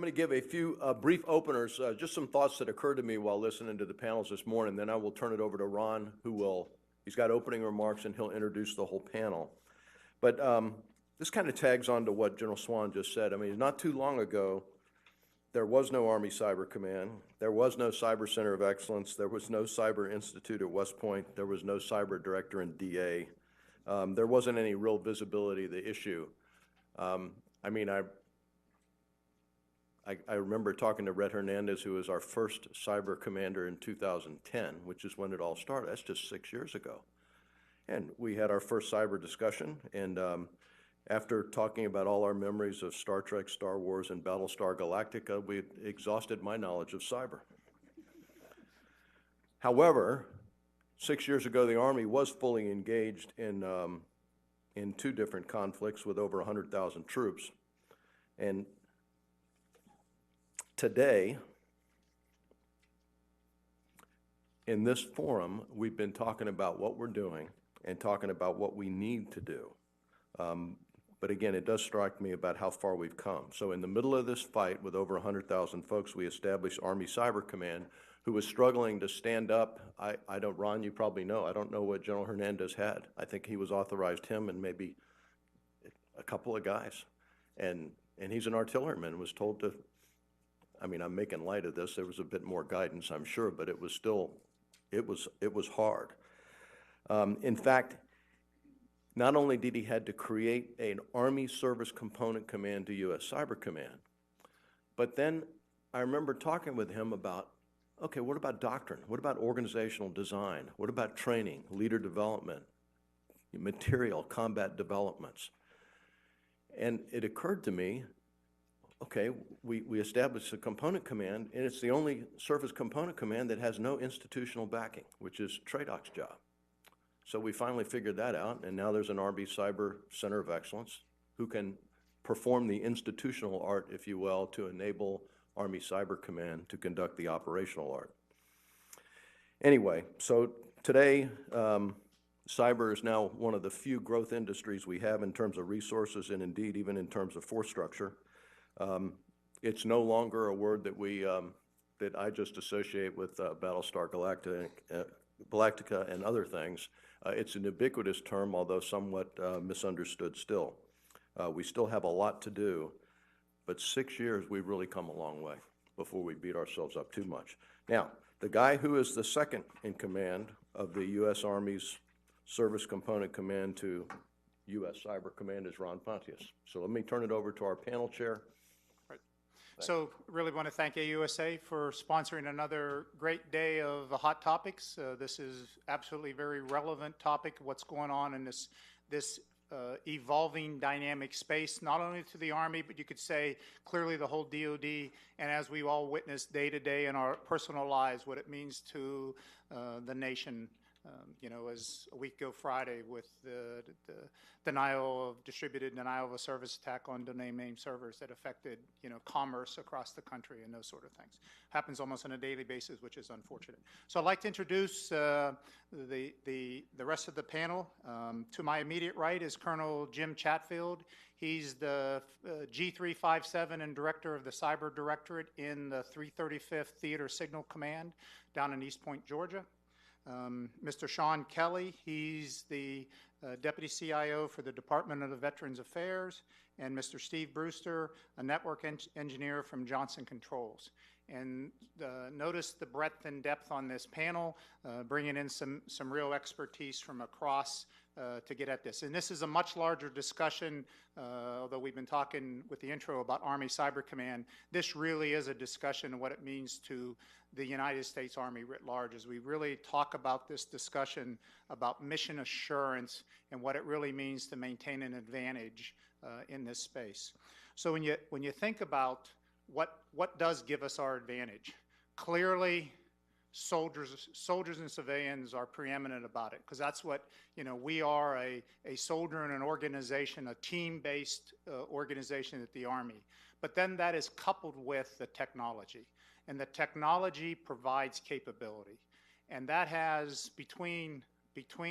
going to give a few brief openers, just some thoughts that occurred to me while listening to the panels this morning. Then I will turn it over to Ron, he's got opening remarks and he'll introduce the whole panel. But this kind of tags on to what General Swan just said. I mean, not too long ago, there was no Army Cyber Command. There was no Cyber Center of Excellence. There was no Cyber Institute at West Point. There was no Cyber Director in DA. There wasn't any real visibility of the issue. I mean, I remember talking to Red Hernandez, who was our first cyber commander in 2010, which is when it all started. That's just 6 years ago. And we had our first cyber discussion, and after talking about all our memories of Star Trek, Star Wars, and Battlestar Galactica, we exhausted my knowledge of cyber. However, 6 years ago, the Army was fully engaged in 2 different conflicts with over 100,000 troops. And today, in this forum, we've been talking about what we're doing and talking about what we need to do. But again, it does strike me about how far we've come. So in the middle of this fight with over 100,000 folks, we established Army Cyber Command, who was struggling to stand up. I don't, Ron, you probably know, I don't know what General Hernandez had. I think he was authorized him and maybe a couple of guys. And he's an artilleryman, was told to, I mean, I'm making light of this. There was a bit more guidance, I'm sure, but it was still, it was hard. In fact, not only did he had to create an Army Service Component Command to U.S. Cyber Command, but then I remember talking with him about, okay, what about doctrine? What about organizational design? What about training, leader development, material, combat developments? And it occurred to me, okay, we established a component command, and it's the only surface component command that has no institutional backing, which is TRADOC's job. So we finally figured that out, and now there's an Army Cyber Center of Excellence who can perform the institutional art, if you will, to enable Army Cyber Command to conduct the operational art. Anyway, so today, cyber is now one of the few growth industries we have in terms of resources and indeed even in terms of force structure. It's no longer a word that that I just associate with Battlestar Galactica and other things. It's an ubiquitous term, although somewhat misunderstood still. We still have a lot to do, but 6 years we've really come a long way before we beat ourselves up too much. Now, the guy who is the second in command of the U.S. Army's Service Component Command to U.S. Cyber Command is Ron Pontius. So let me turn it over to our panel chair. So really want to thank AUSA for sponsoring another great day of hot topics. This is absolutely very relevant topic, what's going on in this evolving dynamic space, not only to the Army, but you could say clearly the whole DOD, and as we all witness day to day in our personal lives, what it means to the nation. You know, as a week ago Friday with the distributed denial of a service attack on domain name servers that affected, you know, commerce across the country and those sort of things. Happens almost on a daily basis, which is unfortunate. So I'd like to introduce the rest of the panel. To my immediate right is Colonel Jim Chatfield. He's the G357 and Director of the Cyber Directorate in the 335th Theater Signal Command down in East Point, Georgia. Mr. Sean Kelley, he's the Deputy CIO for the Department of Veterans Affairs, and Mr. Steve Brewster, a network engineer from Johnson Controls. And notice the breadth and depth on this panel, bringing in some real expertise from across to get at this. And this is a much larger discussion, although we've been talking with the intro about Army Cyber Command. This really is a discussion of what it means to the United States Army writ large, as we really talk about this discussion about mission assurance and what it really means to maintain an advantage in this space. So when you think about what does give us our advantage, clearly soldiers and civilians are preeminent about it, because that's what, you know, we are a soldier in an organization, a team-based organization at the Army. But then that is coupled with the technology, and the technology provides capability. And that has, between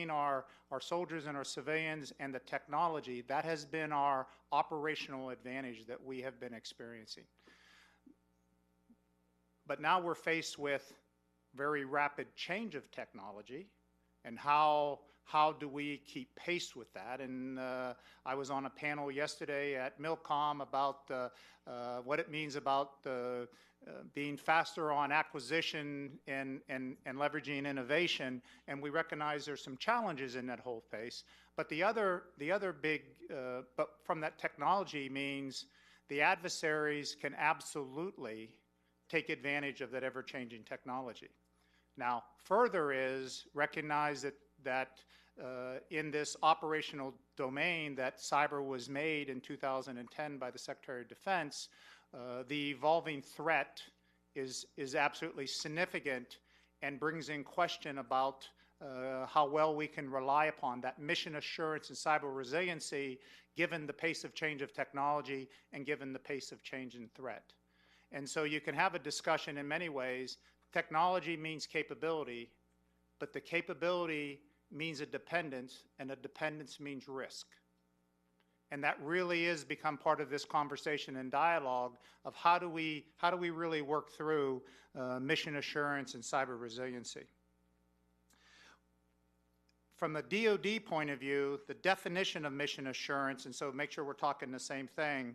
our soldiers and our civilians and the technology, that has been our operational advantage that we have been experiencing. But now we're faced with very rapid change of technology, and how do we keep pace with that? And I was on a panel yesterday at Milcom about what it means about being faster on acquisition and leveraging innovation, and we recognize there's some challenges in that whole pace. But the other big, but from that technology means the adversaries can absolutely take advantage of that ever-changing technology. Now, further is recognize that in this operational domain that cyber was made in 2010 by the Secretary of Defense, the evolving threat is absolutely significant and brings in question about how well we can rely upon that mission assurance and cyber resiliency given the pace of change of technology and given the pace of change in threat. And so you can have a discussion in many ways. Technology means capability, but the capability means a dependence, and a dependence means risk. And that really is become part of this conversation and dialogue of how do we really work through mission assurance and cyber resiliency. From the DoD point of view, the definition of mission assurance, and so make sure we're talking the same thing,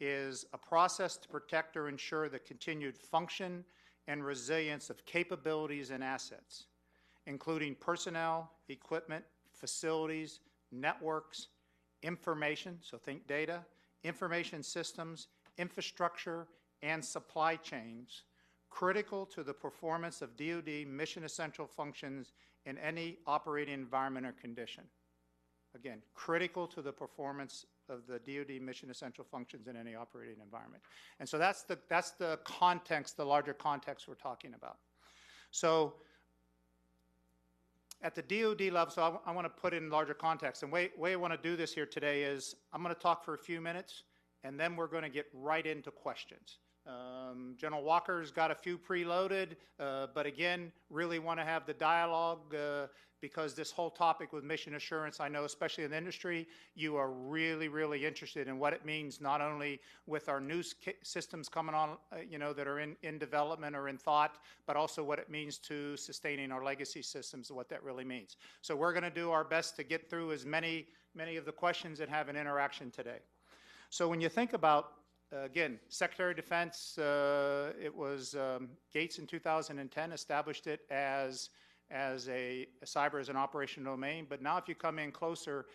is a process to protect or ensure the continued function and resilience of capabilities and assets, including personnel, equipment, facilities, networks, information, so think data, information systems, infrastructure, and supply chains, critical to the performance of DoD mission essential functions in any operating environment or condition. Again, critical to the performance of the DoD mission essential functions in any operating environment. And so that's the context, the larger context we're talking about. So at the DoD level, so I want to put in larger context. And the way I want to do this here today is I'm going to talk for a few minutes, and then we're going to get right into questions. General Walker's got a few preloaded, but again, really want to have the dialogue because this whole topic with mission assurance, I know especially in the industry, you are really, really interested in what it means not only with our new systems coming on, that are in development or in thought, but also what it means to sustaining our legacy systems and what that really means. So we're going to do our best to get through as many of the questions and have an interaction today. So when you think about again, Secretary of Defense, it was Gates in 2010 established it as a cyber as an operational domain. But now if you come in closer,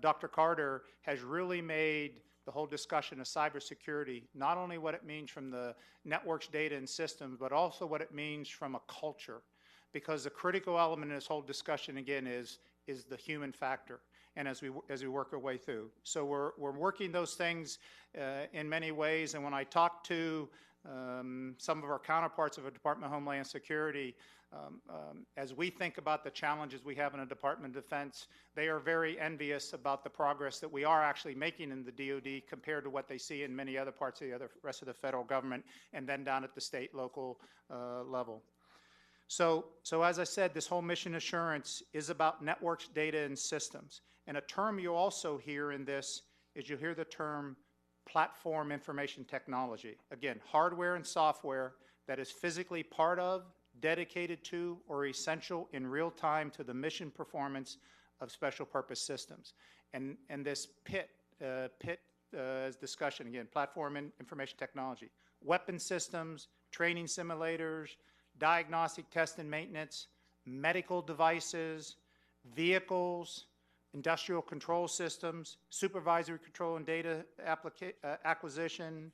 Dr. Carter has really made the whole discussion of cybersecurity, not only what it means from the networks, data, and systems, but also what it means from a culture. Because the critical element in this whole discussion, again, is the human factor. And as we work our way through. So we're working those things in many ways. And when I talk to some of our counterparts of the Department of Homeland Security, as we think about the challenges we have in the Department of Defense, they are very envious about the progress that we are actually making in the DoD compared to what they see in many other parts of the rest of the federal government and then down at the state, local level. So as I said, this whole mission assurance is about networks, data, and systems. And a term you also hear in this is you hear the term platform information technology. Again, hardware and software that is physically part of, dedicated to, or essential in real time to the mission performance of special purpose systems. And this PIT discussion, again, platform information technology, weapon systems, training simulators, diagnostic test and maintenance, medical devices, vehicles, industrial control systems, supervisory control and data acquisition,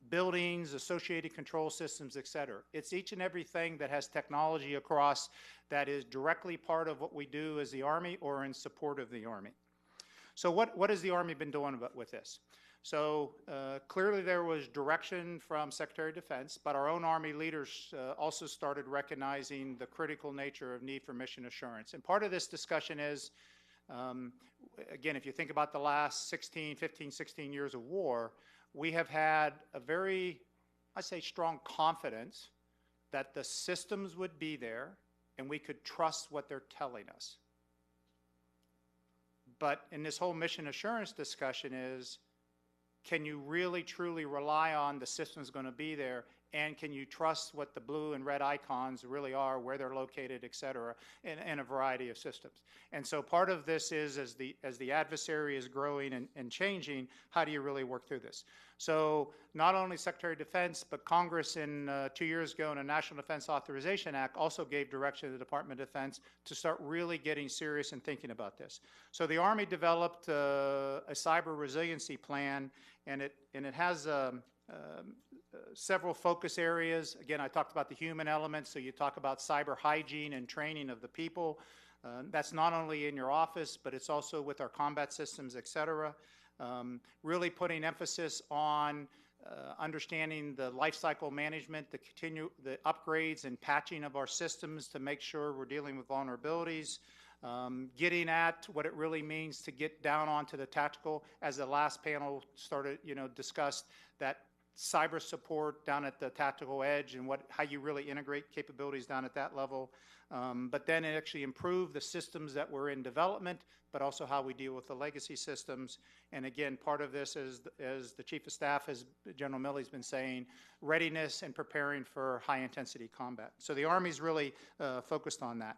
buildings, associated control systems, et cetera. It's each and everything that has technology across that is directly part of what we do as the Army or in support of the Army. So what has the Army been doing with this? So clearly there was direction from Secretary of Defense, but our own Army leaders also started recognizing the critical nature of need for mission assurance. And part of this discussion is, again, if you think about the last 15, 16 years of war, we have had a very, I say, strong confidence that the systems would be there and we could trust what they're telling us. But in this whole mission assurance discussion is, can you really truly rely on the system's going to be there? And can you trust what the blue and red icons really are, where they're located, et cetera, in a variety of systems? And so part of this is, as the adversary is growing and changing, how do you really work through this? So not only Secretary of Defense, but Congress 2 years ago in a National Defense Authorization Act also gave direction to the Department of Defense to start really getting serious and thinking about this. So the Army developed a cyber resiliency plan, and it has several focus areas. Again, I talked about the human element, so you talk about cyber hygiene and training of the people. That's not only in your office, but it's also with our combat systems, et cetera. Really putting emphasis on understanding the life cycle management, the upgrades and patching of our systems to make sure we're dealing with vulnerabilities. Getting at what it really means to get down onto the tactical, as the last panel started, discussed that cyber support down at the tactical edge and how you really integrate capabilities down at that level. But then actually improve the systems that were in development, but also how we deal with the legacy systems. And again, part of this is, as the Chief of Staff, General Milley's been saying, readiness and preparing for high-intensity combat. So the Army's really focused on that.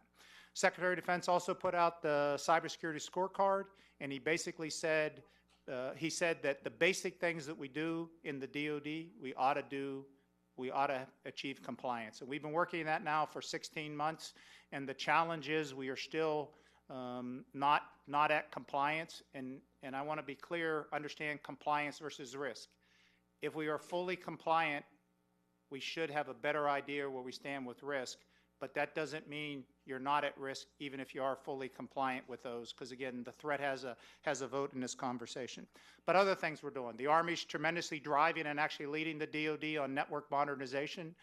Secretary of Defense also put out the cybersecurity scorecard, and he basically said, that the basic things that we do in the DoD, we ought to achieve compliance. And we've been working that now for 16 months, and the challenge is we are still not at compliance. And I want to be clear, understand compliance versus risk. If we are fully compliant, we should have a better idea where we stand with risk. But that doesn't mean you're not at risk, even if you are fully compliant with those, because again, the threat has a vote in this conversation. But other things we're doing. The Army's tremendously driving and actually leading the DoD on network modernization,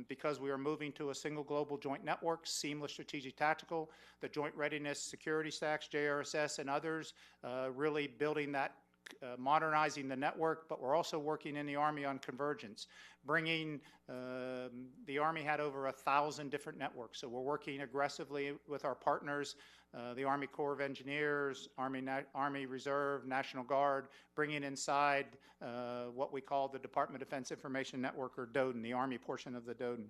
because we are moving to a single global joint network, seamless strategic tactical, the joint readiness security stacks, JRSS and others, really building that, modernizing the network, but we're also working in the Army on convergence. The Army had over 1,000 different networks, so we're working aggressively with our partners, the Army Corps of Engineers, Army Reserve, National Guard, bringing inside what we call the Department of Defense Information Network, or DODN, the Army portion of the DODN.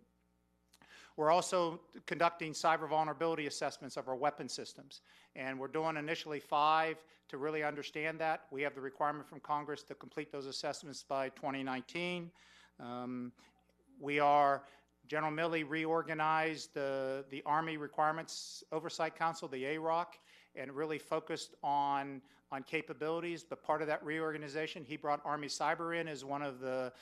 We're also conducting cyber vulnerability assessments of our weapon systems, and we're doing initially 5 to really understand that. We have the requirement from Congress to complete those assessments by 2019. General Milley reorganized the Army Requirements Oversight Council, the AROC, and really focused on capabilities. But part of that reorganization, he brought Army Cyber in as one of the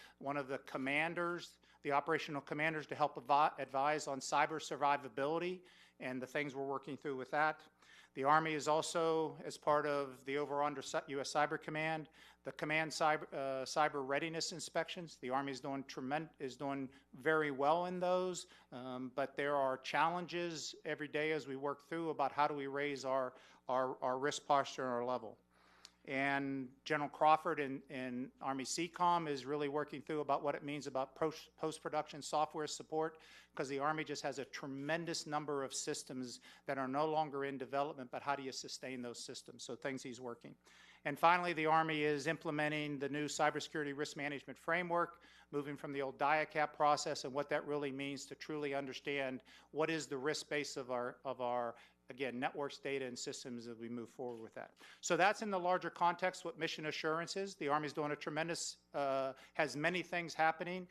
commanders, the operational commanders, to help advise on cyber survivability and the things we're working through with that. The Army is also, as part of the overall U.S. Cyber Command, the command cyber readiness inspections. The Army is doing very well in those, but there are challenges every day as we work through about how do we raise our risk posture and our level. And General Crawford in Army CCOM is really working through about what it means about post-production software support, because the Army just has a tremendous number of systems that are no longer in development, but how do you sustain those systems? So things he's working. And finally, the Army is implementing the new cybersecurity risk management framework, moving from the old DIACAP process and what that really means to truly understand what is the risk base of our again, networks, data, and systems as we move forward with that. So that's in the larger context what mission assurance is. The Army's doing a tremendous, has many things happening,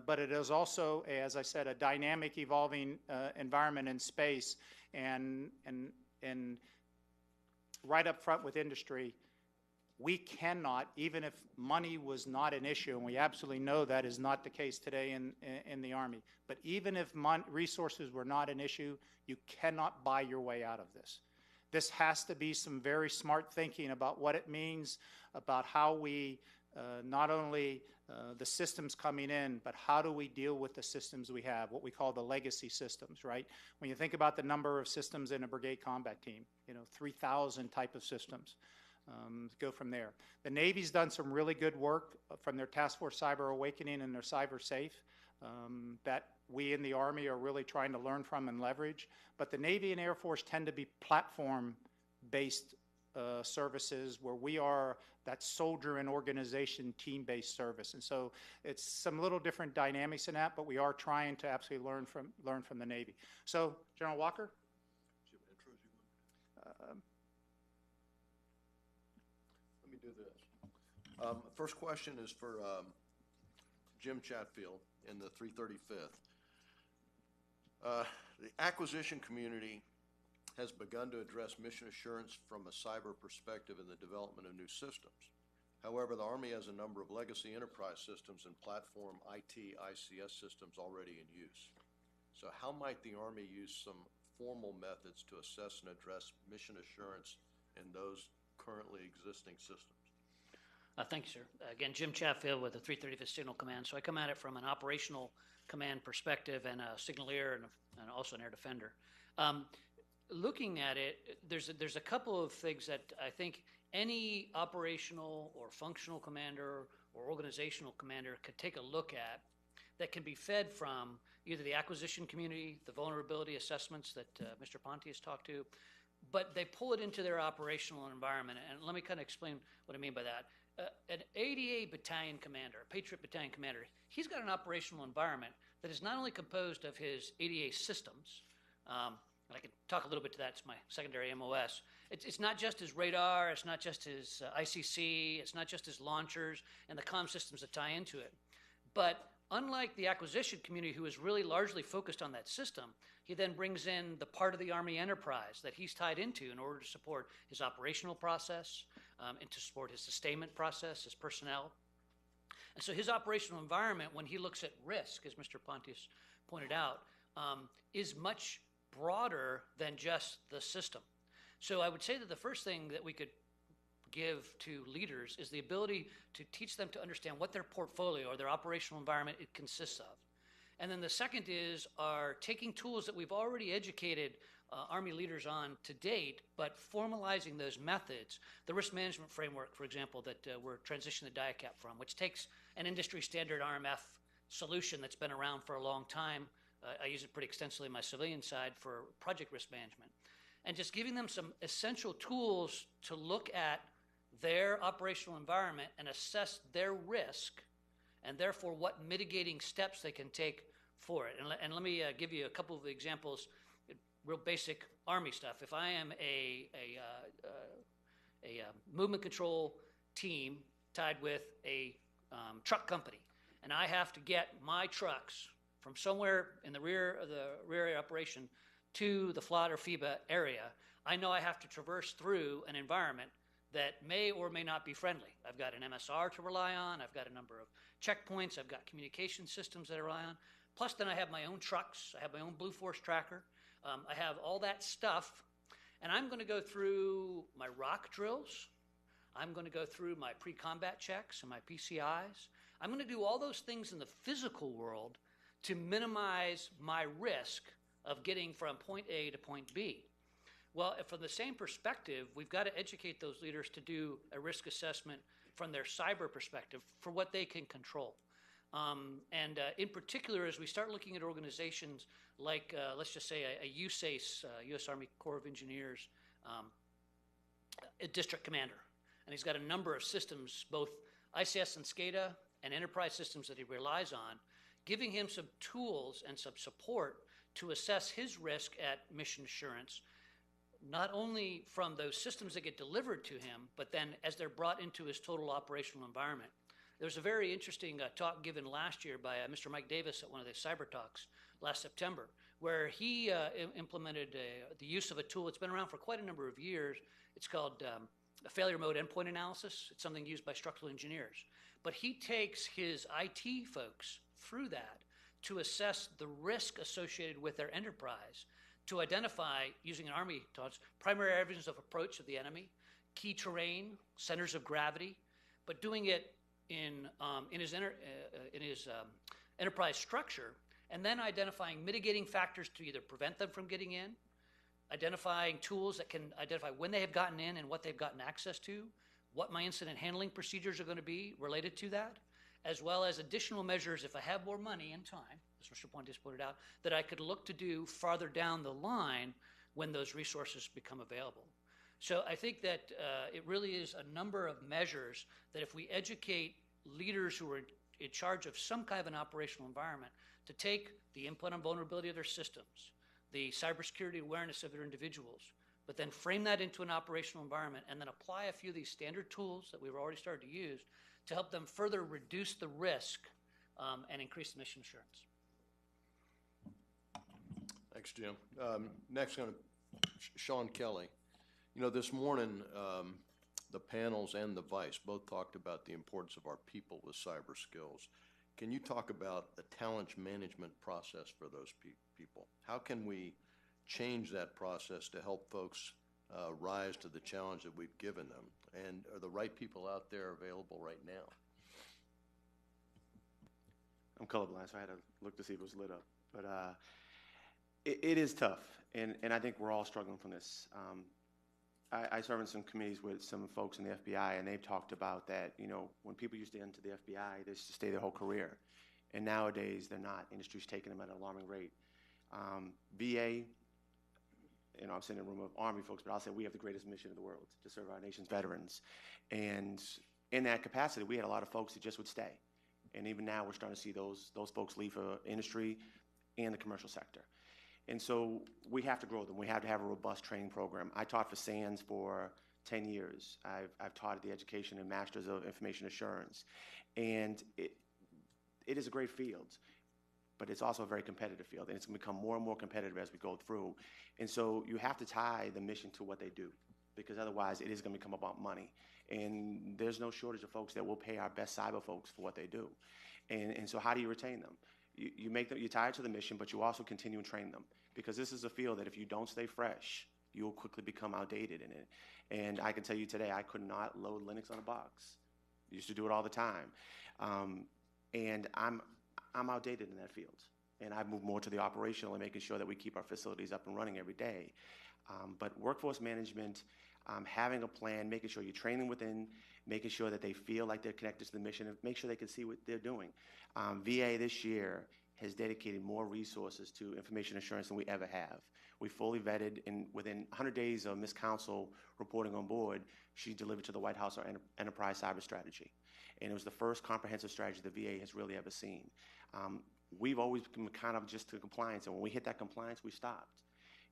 but it is also, as I said, a dynamic, evolving environment in space. And right up front with industry, we cannot, even if money was not an issue, and we absolutely know that is not the case today in the Army, but even if resources were not an issue, you cannot buy your way out of this. This has to be some very smart thinking about what it means, about how we, not only the systems coming in, but how do we deal with the systems we have, what we call the legacy systems, right? When you think about the number of systems in a brigade combat team, 3,000 type of systems. Go from there. The Navy's done some really good work from their Task Force Cyber Awakening and their Cyber Safe that we in the Army are really trying to learn from and leverage. But the Navy and Air Force tend to be platform-based services where we are that soldier and organization team-based service. And so it's some little different dynamics in that, but we are trying to absolutely learn from the Navy. So, General Walker? Let me do this. First question is for Jim Chatfield in the 335th. The acquisition community has begun to address mission assurance from a cyber perspective in the development of new systems. However, the Army has a number of legacy enterprise systems and platform IT, ICS systems already in use. So how might the Army use some formal methods to assess and address mission assurance in those currently existing systems? Thank you, sir. Again, Jim Chatfield with the 335th Signal Command. So I come at it from an operational command perspective and a signaleer and also an air defender. Looking at it, there's a couple of things that I think any operational or functional commander or organizational commander could take a look at that can be fed from either the acquisition community, the vulnerability assessments that Mr. Pontius talked to, but they pull it into their operational environment. And let me kind of explain what I mean by that. An 80A battalion commander, a Patriot battalion commander, he's got an operational environment that is not only composed of his 80A systems, and I can talk a little bit to that, it's my secondary MOS. It's not just his radar, it's not just his ICC, it's not just his launchers and the comm systems that tie into it. But unlike the acquisition community who is really largely focused on that system, he then brings in the part of the Army enterprise that he's tied into in order to support his operational process and to support his sustainment process, his personnel. And so his operational environment, when he looks at risk, as Mr. Pontius pointed out, is much broader than just the system. So I would say that the first thing that we could give to leaders is the ability to teach them to understand what their portfolio or their operational environment it consists of. And then the second is our taking tools that we've already educated Army leaders on to date, but formalizing those methods. The risk management framework, for example, that we're transitioning the DIACAP from, which takes an industry standard RMF solution that's been around for a long time. I use it pretty extensively on my civilian side for project risk management. And just giving them some essential tools to look at their operational environment and assess their risk and therefore what mitigating steps they can take for it. And let me give you a couple of examples, real basic Army stuff. If I am a movement control team tied with a truck company and I have to get my trucks from somewhere in the rear of the rear area operation to the FLOT or FIBA area, I know I have to traverse through an environment that may or may not be friendly. I've got an MSR to rely on, I've got a number of checkpoints, I've got communication systems that I rely on, plus then I have my own trucks, I have my own Blue Force tracker, I have all that stuff, and I'm going to go through my rock drills, I'm going to go through my pre-combat checks and my PCIs, I'm going to do all those things in the physical world to minimize my risk of getting from point A to point B. Well, from the same perspective, we've got to educate those leaders to do a risk assessment from their cyber perspective for what they can control. In particular, as we start looking at organizations like, let's just say, a USACE, U.S. Army Corps of Engineers, a district commander, and he's got a number of systems, both ICS and SCADA and enterprise systems that he relies on, giving him some tools and some support to assess his risk at mission assurance, not only from those systems that get delivered to him, but then as they're brought into his total operational environment. There was a very interesting talk given last year by Mr. Mike Davis at one of the cyber talks last September, where he implemented the use of a tool that's been around for quite a number of years. It's called a failure mode endpoint analysis. It's something used by structural engineers. But he takes his IT folks through that to assess the risk associated with their enterprise, to identify, using an Army thoughts, primary areas of approach of the enemy, key terrain, centers of gravity, but doing it in his enterprise structure, and then identifying mitigating factors to either prevent them from getting in, identifying tools that can identify when they have gotten in and what they've gotten access to, what my incident handling procedures are going to be related to that, as well as additional measures if I have more money and time, as Mr. Pontius pointed out, that I could look to do farther down the line when those resources become available. So I think that it really is a number of measures that if we educate leaders who are in charge of some kind of an operational environment to take the input on vulnerability of their systems, the cybersecurity awareness of their individuals, but then frame that into an operational environment and then apply a few of these standard tools that we've already started to use to help them further reduce the risk and increase the mission assurance. Thanks, Jim. Next, Sean Kelley. You know, this morning, the panels and the vice both talked about the importance of our people with cyber skills. Can you talk about the talent management process for those people? How can we change that process to help folks rise to the challenge that we've given them? And are the right people out there available right now? I'm colorblind, so I had to look to see if it was lit up. But it is tough, and I think we're all struggling from this. I serve in some committees with some folks in the FBI, and they've talked about that, you know, when people used to get into the FBI, they used to stay their whole career. And nowadays, they're not. Industry's taking them at an alarming rate. VA, you know, I'm sitting in a room of Army folks, but I'll say we have the greatest mission in the world, to serve our nation's veterans. And in that capacity, we had a lot of folks that just would stay. And even now, we're starting to see those folks leave for industry and the commercial sector. And so we have to grow them. We have to have a robust training program. I taught for SANS for 10 years. I've taught at the Education and Masters of Information Assurance. And it is a great field, but it's also a very competitive field. And it's going to become more and more competitive as we go through. And so you have to tie the mission to what they do, because otherwise it is going to become about money. And there's no shortage of folks that will pay our best cyber folks for what they do. And so how do you retain them? You make them, you tie it to the mission, but you also continue and train them, because this is a field that if you don't stay fresh, you will quickly become outdated in it. And I can tell you today, I could not load Linux on a box. I used to do it all the time. And I'm outdated in that field. And I've moved more to the operational and making sure that we keep our facilities up and running every day. But workforce management, having a plan, making sure you're training within, making sure that they feel like they're connected to the mission, and make sure they can see what they're doing. VA this year has dedicated more resources to information assurance than we ever have. We fully vetted, and within 100 days of Ms. Council reporting on board, she delivered to the White House our enterprise cyber strategy. And it was the first comprehensive strategy the VA has really ever seen. We've always been kind of just to compliance, and when we hit that compliance, we stopped.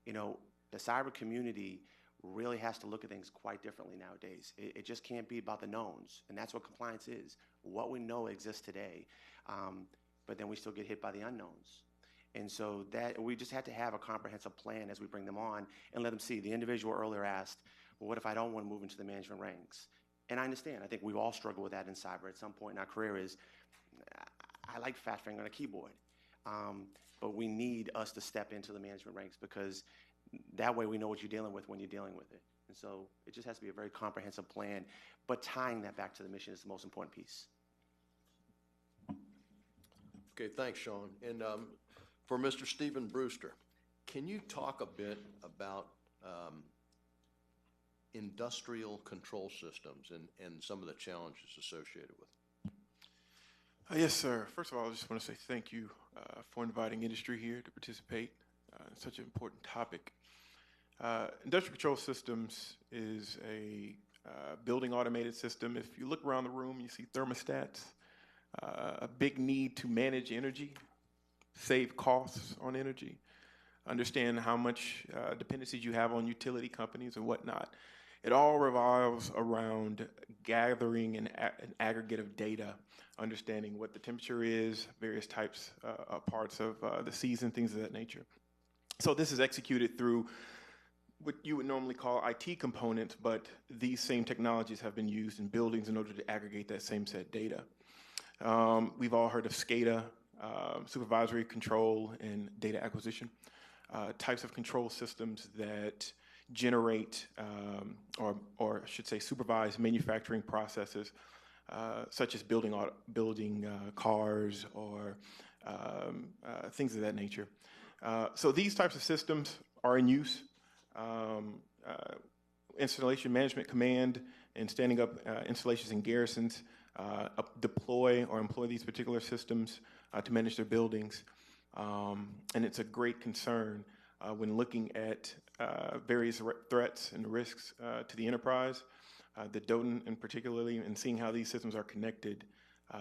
You know, the cyber community really has to look at things quite differently nowadays. It just can't be about the knowns, and that's what compliance is. What we know exists today, but then we still get hit by the unknowns. And so that we just had to have a comprehensive plan as we bring them on and let them see. The individual earlier asked, well, what if I don't want to move into the management ranks? And I understand. I think we've all struggled with that in cyber at some point in our career. I like fat finger on a keyboard, but we need us to step into the management ranks, because that way we know what you're dealing with when you're dealing with it. And so it just has to be a very comprehensive plan, but tying that back to the mission is the most important piece. Okay, thanks, Sean. And for Mr. Stephen Brewster, can you talk a bit about industrial control systems and some of the challenges associated with them? Yes, sir. First of all, I just want to say thank you for inviting industry here to participate in such an important topic. Industrial control systems is a building automated system. If you look around the room, you see thermostats, a big need to manage energy, save costs on energy, understand how much dependencies you have on utility companies and whatnot. It all revolves around gathering an aggregate of data, understanding what the temperature is, various types, parts of the season, things of that nature. So this is executed through what you would normally call IT components, but these same technologies have been used in buildings in order to aggregate that same set data. We've all heard of SCADA, supervisory control and data acquisition, types of control systems that generate, or I should say supervise manufacturing processes, such as building cars or things of that nature. So these types of systems are in use. Installation Management Command and standing up installations and garrisons deploy or employ these particular systems to manage their buildings. And it's a great concern when looking at various threats and risks to the enterprise, the DOTN in particularly, and seeing how these systems are connected,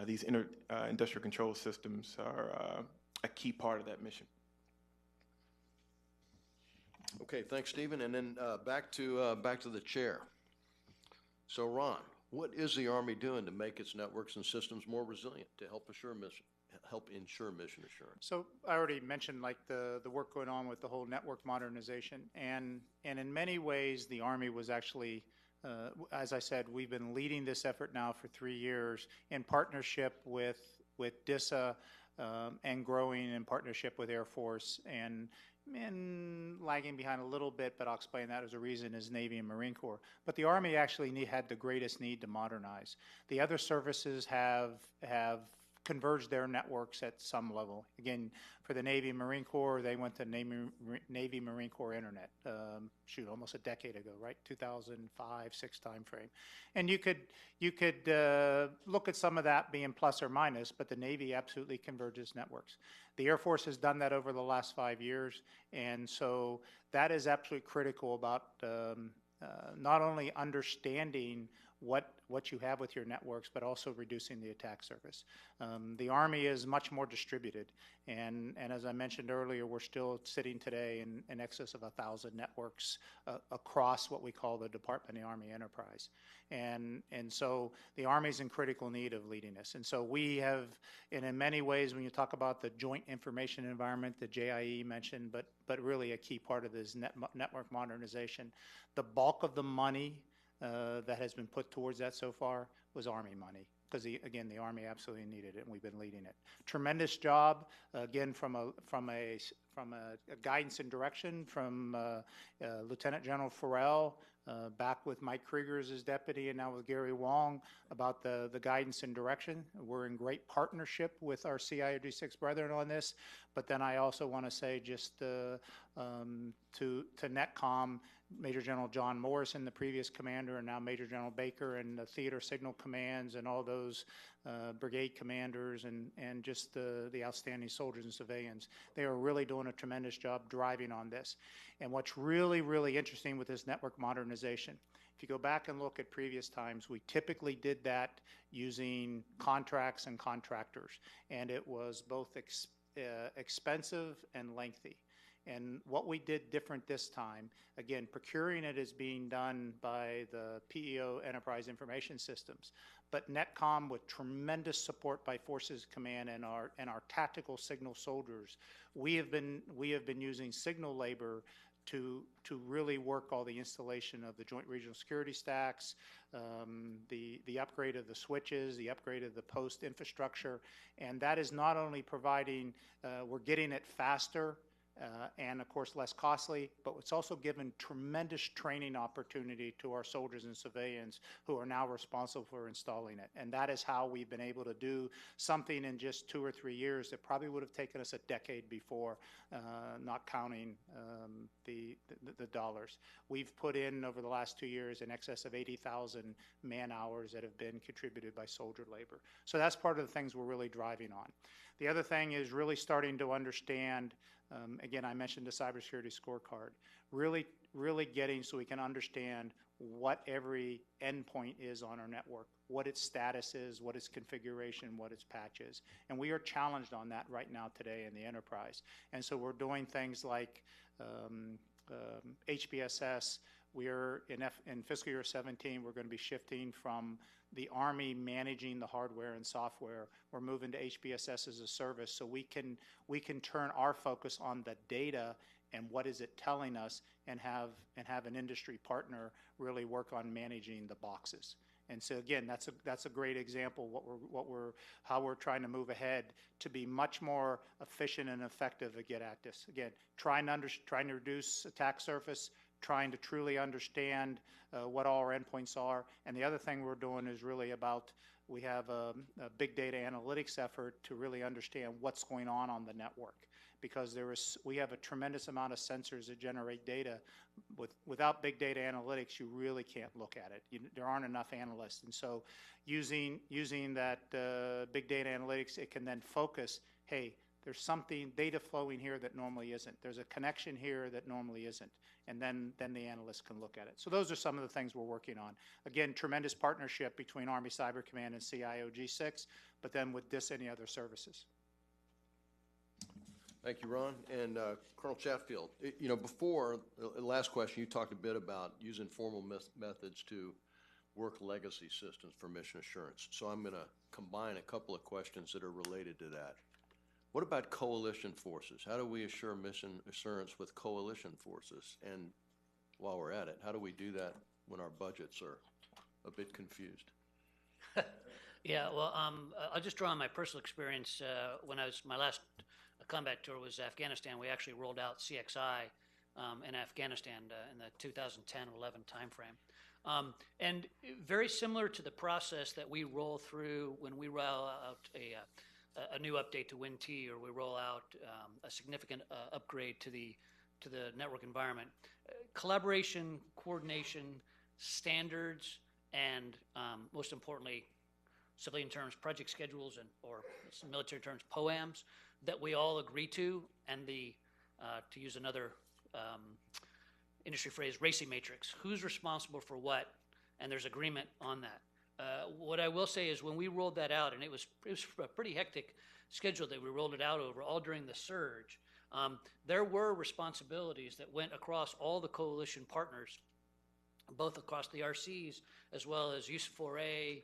these industrial control systems are a key part of that mission. Okay, thanks, Stephen. And then back to the chair. So, Ron, what is the Army doing to make its networks and systems more resilient to help ensure mission assurance? So I already mentioned like the work going on with the whole network modernization, and in many ways the Army was actually, as I said, we've been leading this effort now for 3 years in partnership with DISA and growing in partnership with Air Force and lagging behind a little bit, but I'll explain that as a reason, is Navy and Marine Corps. But the Army actually had the greatest need to modernize. The other services have converged their networks at some level. Again, for the Navy and Marine Corps, they went to Navy Marine Corps Internet, almost a decade ago, right? 2005, 6 timeframe. And you could look at some of that being plus or minus, but the Navy absolutely converges networks. The Air Force has done that over the last 5 years, and so that is absolutely critical about not only understanding what you have with your networks, but also reducing the attack surface. The Army is much more distributed, and as I mentioned earlier, we're still sitting today in excess of 1,000 networks across what we call the Department of the Army enterprise. And so the Army is in critical need of leading this. And so we have, and in many ways, when you talk about the joint information environment that JIE mentioned, but really a key part of this network modernization, the bulk of the money that has been put towards that so far was Army money, because again, the Army absolutely needed it, and we've been leading it. Tremendous job, again, from a guidance and direction from Lieutenant General Farrell, back with Mike Krieger as his deputy, and now with Gary Wong about the guidance and direction. We're in great partnership with our CIOD6 brethren on this, but then I also want to say just to NETCOM, Major General John Morrison, the previous commander, and now Major General Baker, and the theater signal commands, and all those brigade commanders, and just the outstanding soldiers and civilians. They are really doing a tremendous job driving on this. And what's really, really interesting with this network modernization, if you go back and look at previous times, we typically did that using contracts and contractors, and it was both expensive and lengthy. And what we did different this time, again, procuring it is being done by the PEO Enterprise Information Systems, but NETCOM, with tremendous support by Forces Command and our tactical signal soldiers, we have been using signal labor to really work all the installation of the Joint Regional Security stacks, the upgrade of the switches, the upgrade of the post infrastructure, and that is not only providing, we're getting it faster, and of course less costly, but it's also given tremendous training opportunity to our soldiers and civilians who are now responsible for installing it. And that is how we've been able to do something in just 2 or 3 years that probably would have taken us a decade before, not counting the dollars. We've put in over the last 2 years in excess of 80,000 man hours that have been contributed by soldier labor. So that's part of the things we're really driving on. The other thing is really starting to understand, again, I mentioned the cybersecurity scorecard, really getting so we can understand what every endpoint is on our network, what its status is, what its configuration, what its patch is. And we are challenged on that right now today in the enterprise. And so we're doing things like HBSS. We're in fiscal year 17, we're going to be shifting from the Army managing the hardware and software. We're moving to HBSS as a service, so we can turn our focus on the data and what is it telling us, and have an industry partner really work on managing the boxes. And so again, that's a great example how we're trying to move ahead to be much more efficient and effective to get at this. Again, trying to reduce attack surface, trying to truly understand what all our endpoints are. And the other thing we're doing is really about, we have a big data analytics effort to really understand what's going on the network, because we have a tremendous amount of sensors that generate data. Without big data analytics, you really can't look at it. There aren't enough analysts. And so using that big data analytics, it can then focus, hey, there's something, data flowing here that normally isn't. There's a connection here that normally isn't. And then the analyst can look at it. So those are some of the things we're working on. Again, tremendous partnership between Army Cyber Command and CIO G6, but then with this, any other services. Thank you, Ron. And Colonel Chatfield, before, the last question, you talked a bit about using formal methods to work legacy systems for mission assurance. So I'm going to combine a couple of questions that are related to that. What about coalition forces? How do we assure mission assurance with coalition forces? And while we're at it, how do we do that when our budgets are a bit confused? Yeah, well, I'll just draw on my personal experience. When my last combat tour was Afghanistan, we actually rolled out CXI in Afghanistan in the 2010-11 timeframe. And very similar to the process that we roll through when we roll out a new update to WinT, or we roll out a significant upgrade to the network environment. Collaboration, coordination, standards, and most importantly, civilian terms, project schedules, or military terms, POAMs, that we all agree to, and to use another industry phrase, RACI matrix. Who's responsible for what? And there's agreement on that. What I will say is when we rolled that out, and it was a pretty hectic schedule that we rolled it out over, all during the surge, there were responsibilities that went across all the coalition partners, both across the RCs as well as USA 4A,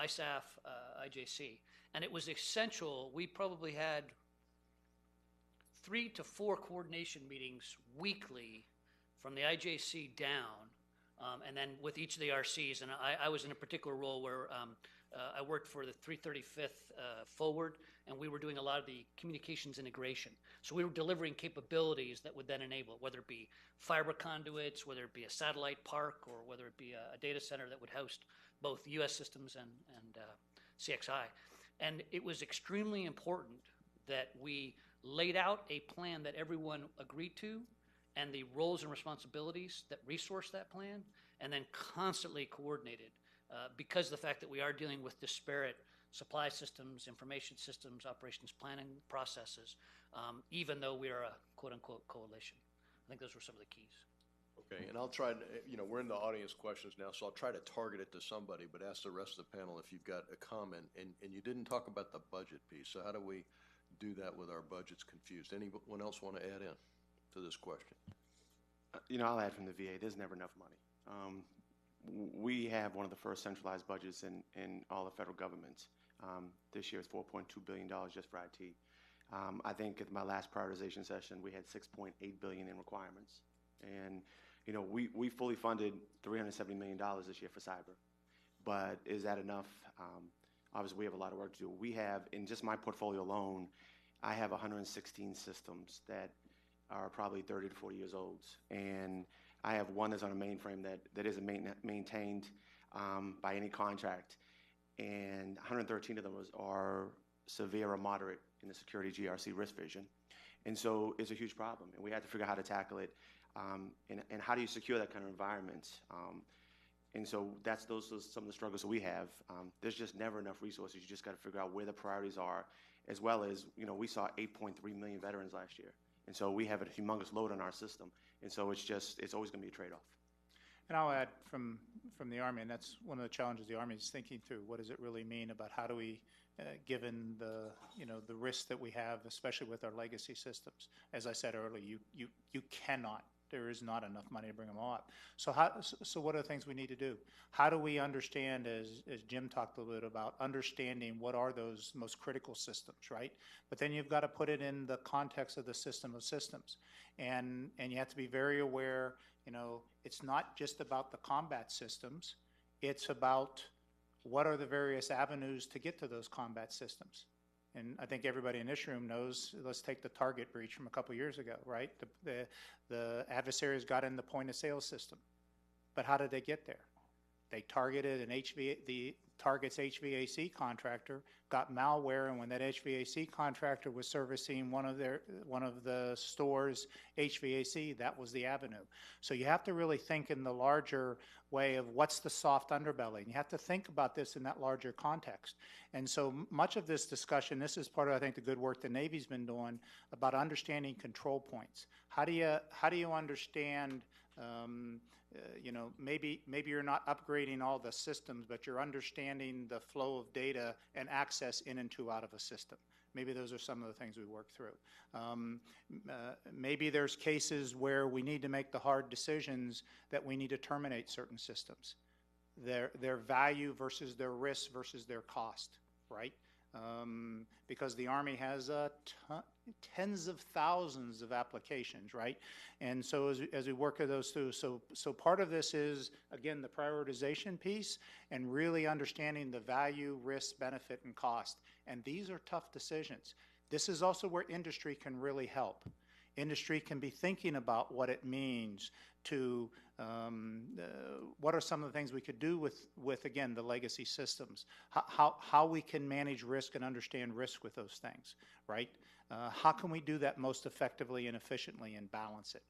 ISAF, IJC. And it was essential. We probably had 3 to 4 coordination meetings weekly from the IJC down, and then with each of the RCs. And I was in a particular role where I worked for the 335th Forward, and we were doing a lot of the communications integration. So we were delivering capabilities that would then enable, whether it be fiber conduits, whether it be a satellite park, or whether it be a data center that would host both U.S. systems and CXI. And it was extremely important that we laid out a plan that everyone agreed to, and the roles and responsibilities that resource that plan, and then constantly coordinated because of the fact that we are dealing with disparate supply systems, information systems, operations planning processes, even though we are a quote-unquote coalition. I think those were some of the keys. Okay, and I'll try, we're in the audience questions now, so I'll try to target it to somebody, but ask the rest of the panel if you've got a comment. And you didn't talk about the budget piece, so how do we do that with our budgets confused? Anyone else want to add in to this question? I'll add from the VA, there's never enough money. We have one of the first centralized budgets in all the federal governments. This year is $4.2 billion just for IT. I think at my last prioritization session, we had $6.8 billion in requirements. And, we fully funded $370 million this year for cyber. But is that enough? Obviously, we have a lot of work to do. We have, in just my portfolio alone, I have 116 systems that are probably 30 to 40 years old. And I have one that's on a mainframe that isn't maintained by any contract. And 113 of them are severe or moderate in the security GRC risk vision. And so it's a huge problem. And we have to figure out how to tackle it. And how do you secure that kind of environment? And so those are some of the struggles that we have. There's just never enough resources. You just got to figure out where the priorities are, as well as, we saw 8.3 million veterans last year. And so we have a humongous load on our system. And so it's always going to be a trade-off. And I'll add from the Army, and that's one of the challenges the Army is thinking through. What does it really mean about how do we, given the risks that we have, especially with our legacy systems? As I said earlier, you cannot. There is not enough money to bring them all up. So what are the things we need to do? How do we understand, as Jim talked a little bit about, understanding what are those most critical systems, right? But then you've got to put it in the context of the system of systems. And you have to be very aware, it's not just about the combat systems. It's about what are the various avenues to get to those combat systems. And I think everybody in this room knows, let's take the Target breach from a couple years ago, right? The adversaries got in the point of sale system. But how did they get there? They targeted the Target's HVAC contractor got malware, and when that HVAC contractor was servicing one of the store's HVAC, that was the avenue. So you have to really think in the larger way of what's the soft underbelly. And you have to think about this in that larger context. And so much of this discussion, this is part of, I think, the good work the Navy's been doing about understanding control points. How do you understand, maybe you're not upgrading all the systems, but you're understanding the flow of data and access in and to out of a system. Maybe those are some of the things we work through. Maybe there's cases where we need to make the hard decisions that we need to terminate certain systems. Their value versus their risk versus their cost, right? Because the Army has tens of thousands of applications, right? And so as we work those through, so part of this is, again, the prioritization piece and really understanding the value, risk, benefit, and cost. And these are tough decisions. This is also where industry can really help. Industry can be thinking about what it means to, what are some of the things we could do with again, the legacy systems, how we can manage risk and understand risk with those things, right? How can we do that most effectively and efficiently and balance it?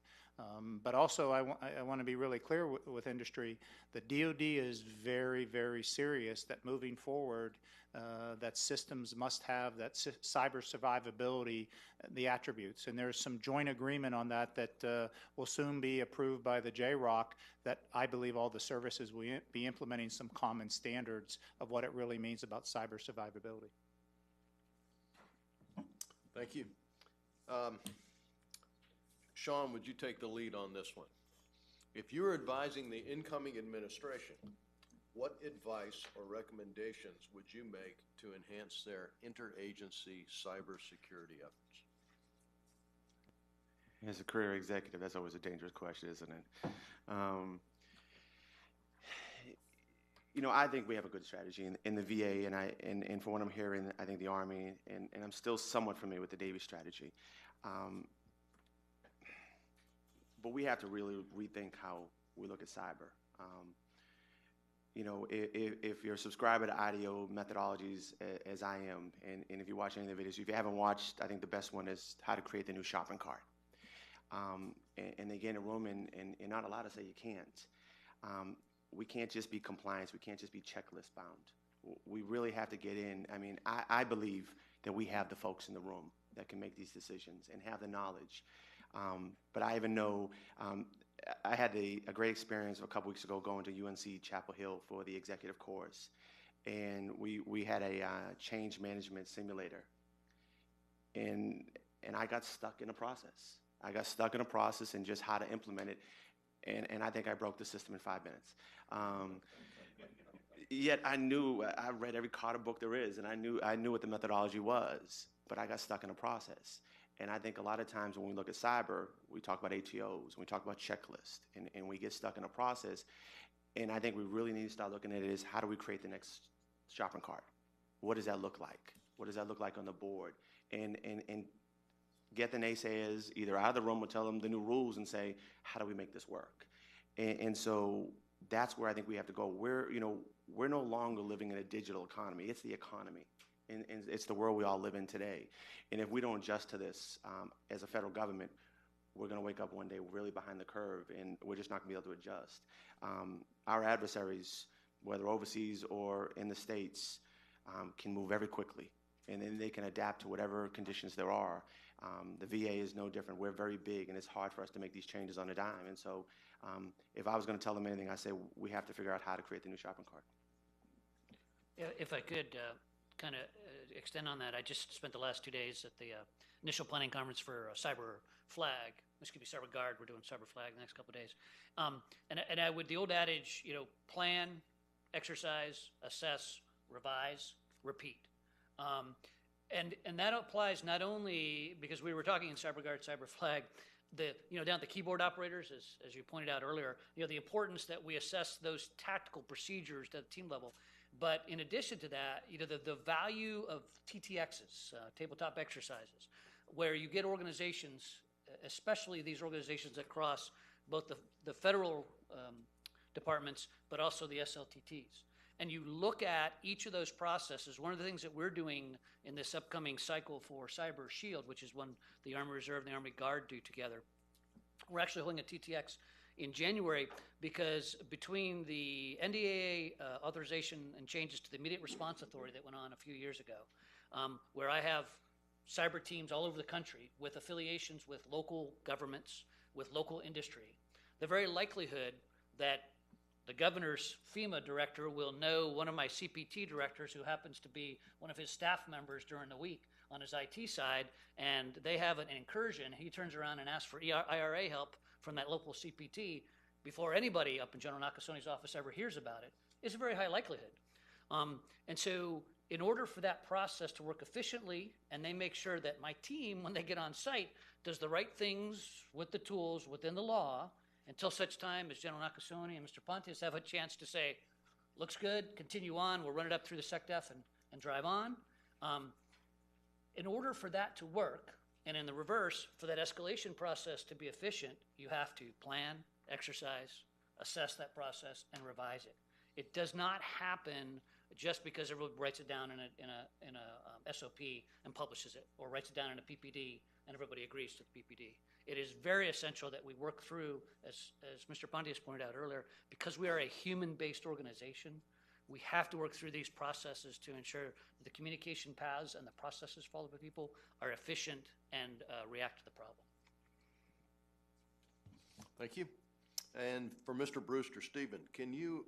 But also, I want to be really clear with industry. The DoD is very, very serious that moving forward, that systems must have that cyber survivability, the attributes. And there's some joint agreement on that will soon be approved by the JROC, that I believe all the services will be implementing some common standards of what it really means about cyber survivability. Thank you. Sean, would you take the lead on this one? If you're advising the incoming administration, what advice or recommendations would you make to enhance their interagency cybersecurity efforts? As a career executive, that's always a dangerous question, isn't it? I think we have a good strategy in the VA, and from what I'm hearing, I think the Army, and I'm still somewhat familiar with the Navy strategy. But we have to really rethink how we look at cyber. If you're a subscriber to IDEO methodologies, as I am, and if you watch any of the videos, if you haven't watched, I think the best one is how to create the new shopping cart. And they get in a room, and you're not allowed to say you can't. We can't just be compliance. We can't just be checklist bound. We really have to get in. I mean, I believe that we have the folks in the room that can make these decisions and have the knowledge. But I even know, I had a great experience a couple weeks ago going to UNC Chapel Hill for the executive course. And we had a change management simulator. And I got stuck in a process. I got stuck in a process and just how to implement it. And I think I broke the system in 5 minutes. Yet I read every Carter book there is, and I knew what the methodology was, but I got stuck in a process. And I think a lot of times when we look at cyber, we talk about ATOs, we talk about checklists, and we get stuck in a process. And I think we really need to start looking at it as, how do we create the next shopping cart? What does that look like? What does that look like on the board? And get the naysayers either out of the room or tell them the new rules and say, how do we make this work? And so that's where I think we have to go. We're no longer living in a digital economy. It's the economy. And it's the world we all live in today. And if we don't adjust to this as a federal government, we're going to wake up one day really behind the curve, and we're just not going to be able to adjust. Our adversaries, whether overseas or in the States, can move very quickly, and then they can adapt to whatever conditions there are. The VA is no different. We're very big, and it's hard for us to make these changes on a dime. And so if I was going to tell them anything, I say we have to figure out how to create the new shopping cart. Yeah, if I could kind of extend on that, I just spent the last 2 days at the initial planning conference for Cyber Flag. Cyber Guard. We're doing Cyber Flag the next couple of days. And I would, the old adage, plan, exercise, assess, revise, repeat. And that applies not only because we were talking in Cyber Guard, Cyber Flag, down at the keyboard operators, as you pointed out earlier, the importance that we assess those tactical procedures at the team level. But in addition to that, the value of TTXs, tabletop exercises, where you get organizations, especially these organizations that cross both the federal departments, but also the SLTTs. and you look at each of those processes, one of the things that we're doing in this upcoming cycle for Cyber Shield, which is when the Army Reserve and the Army Guard do together, we're actually holding a TTX in January because between the NDAA authorization and changes to the Immediate Response Authority that went on a few years ago, where I have cyber teams all over the country with affiliations with local governments, with local industry, the very likelihood that the governor's FEMA director will know one of my CPT directors who happens to be one of his staff members during the week on his IT side, and they have an incursion. He turns around and asks for IRA help from that local CPT before anybody up in General Nakasoni's office ever hears about it. It's a very high likelihood. And so in order for that process to work efficiently, and they make sure that my team, when they get on site, does the right things with the tools within the law, until such time as General Nakasoni and Mr. Pontius have a chance to say, looks good, continue on, we'll run it up through the SecDef and drive on. In order for that to work, and in the reverse, for that escalation process to be efficient, you have to plan, exercise, assess that process, and revise it. It does not happen just because everyone writes it down in a SOP and publishes it, or writes it down in a PPD and everybody agrees to the PPD. It is very essential that we work through, as Mr. Pontius pointed out earlier, because we are a human-based organization, we have to work through these processes to ensure that the communication paths and the processes followed by people are efficient and react to the problem. Thank you. And for Mr. Brewster, Stephen, can you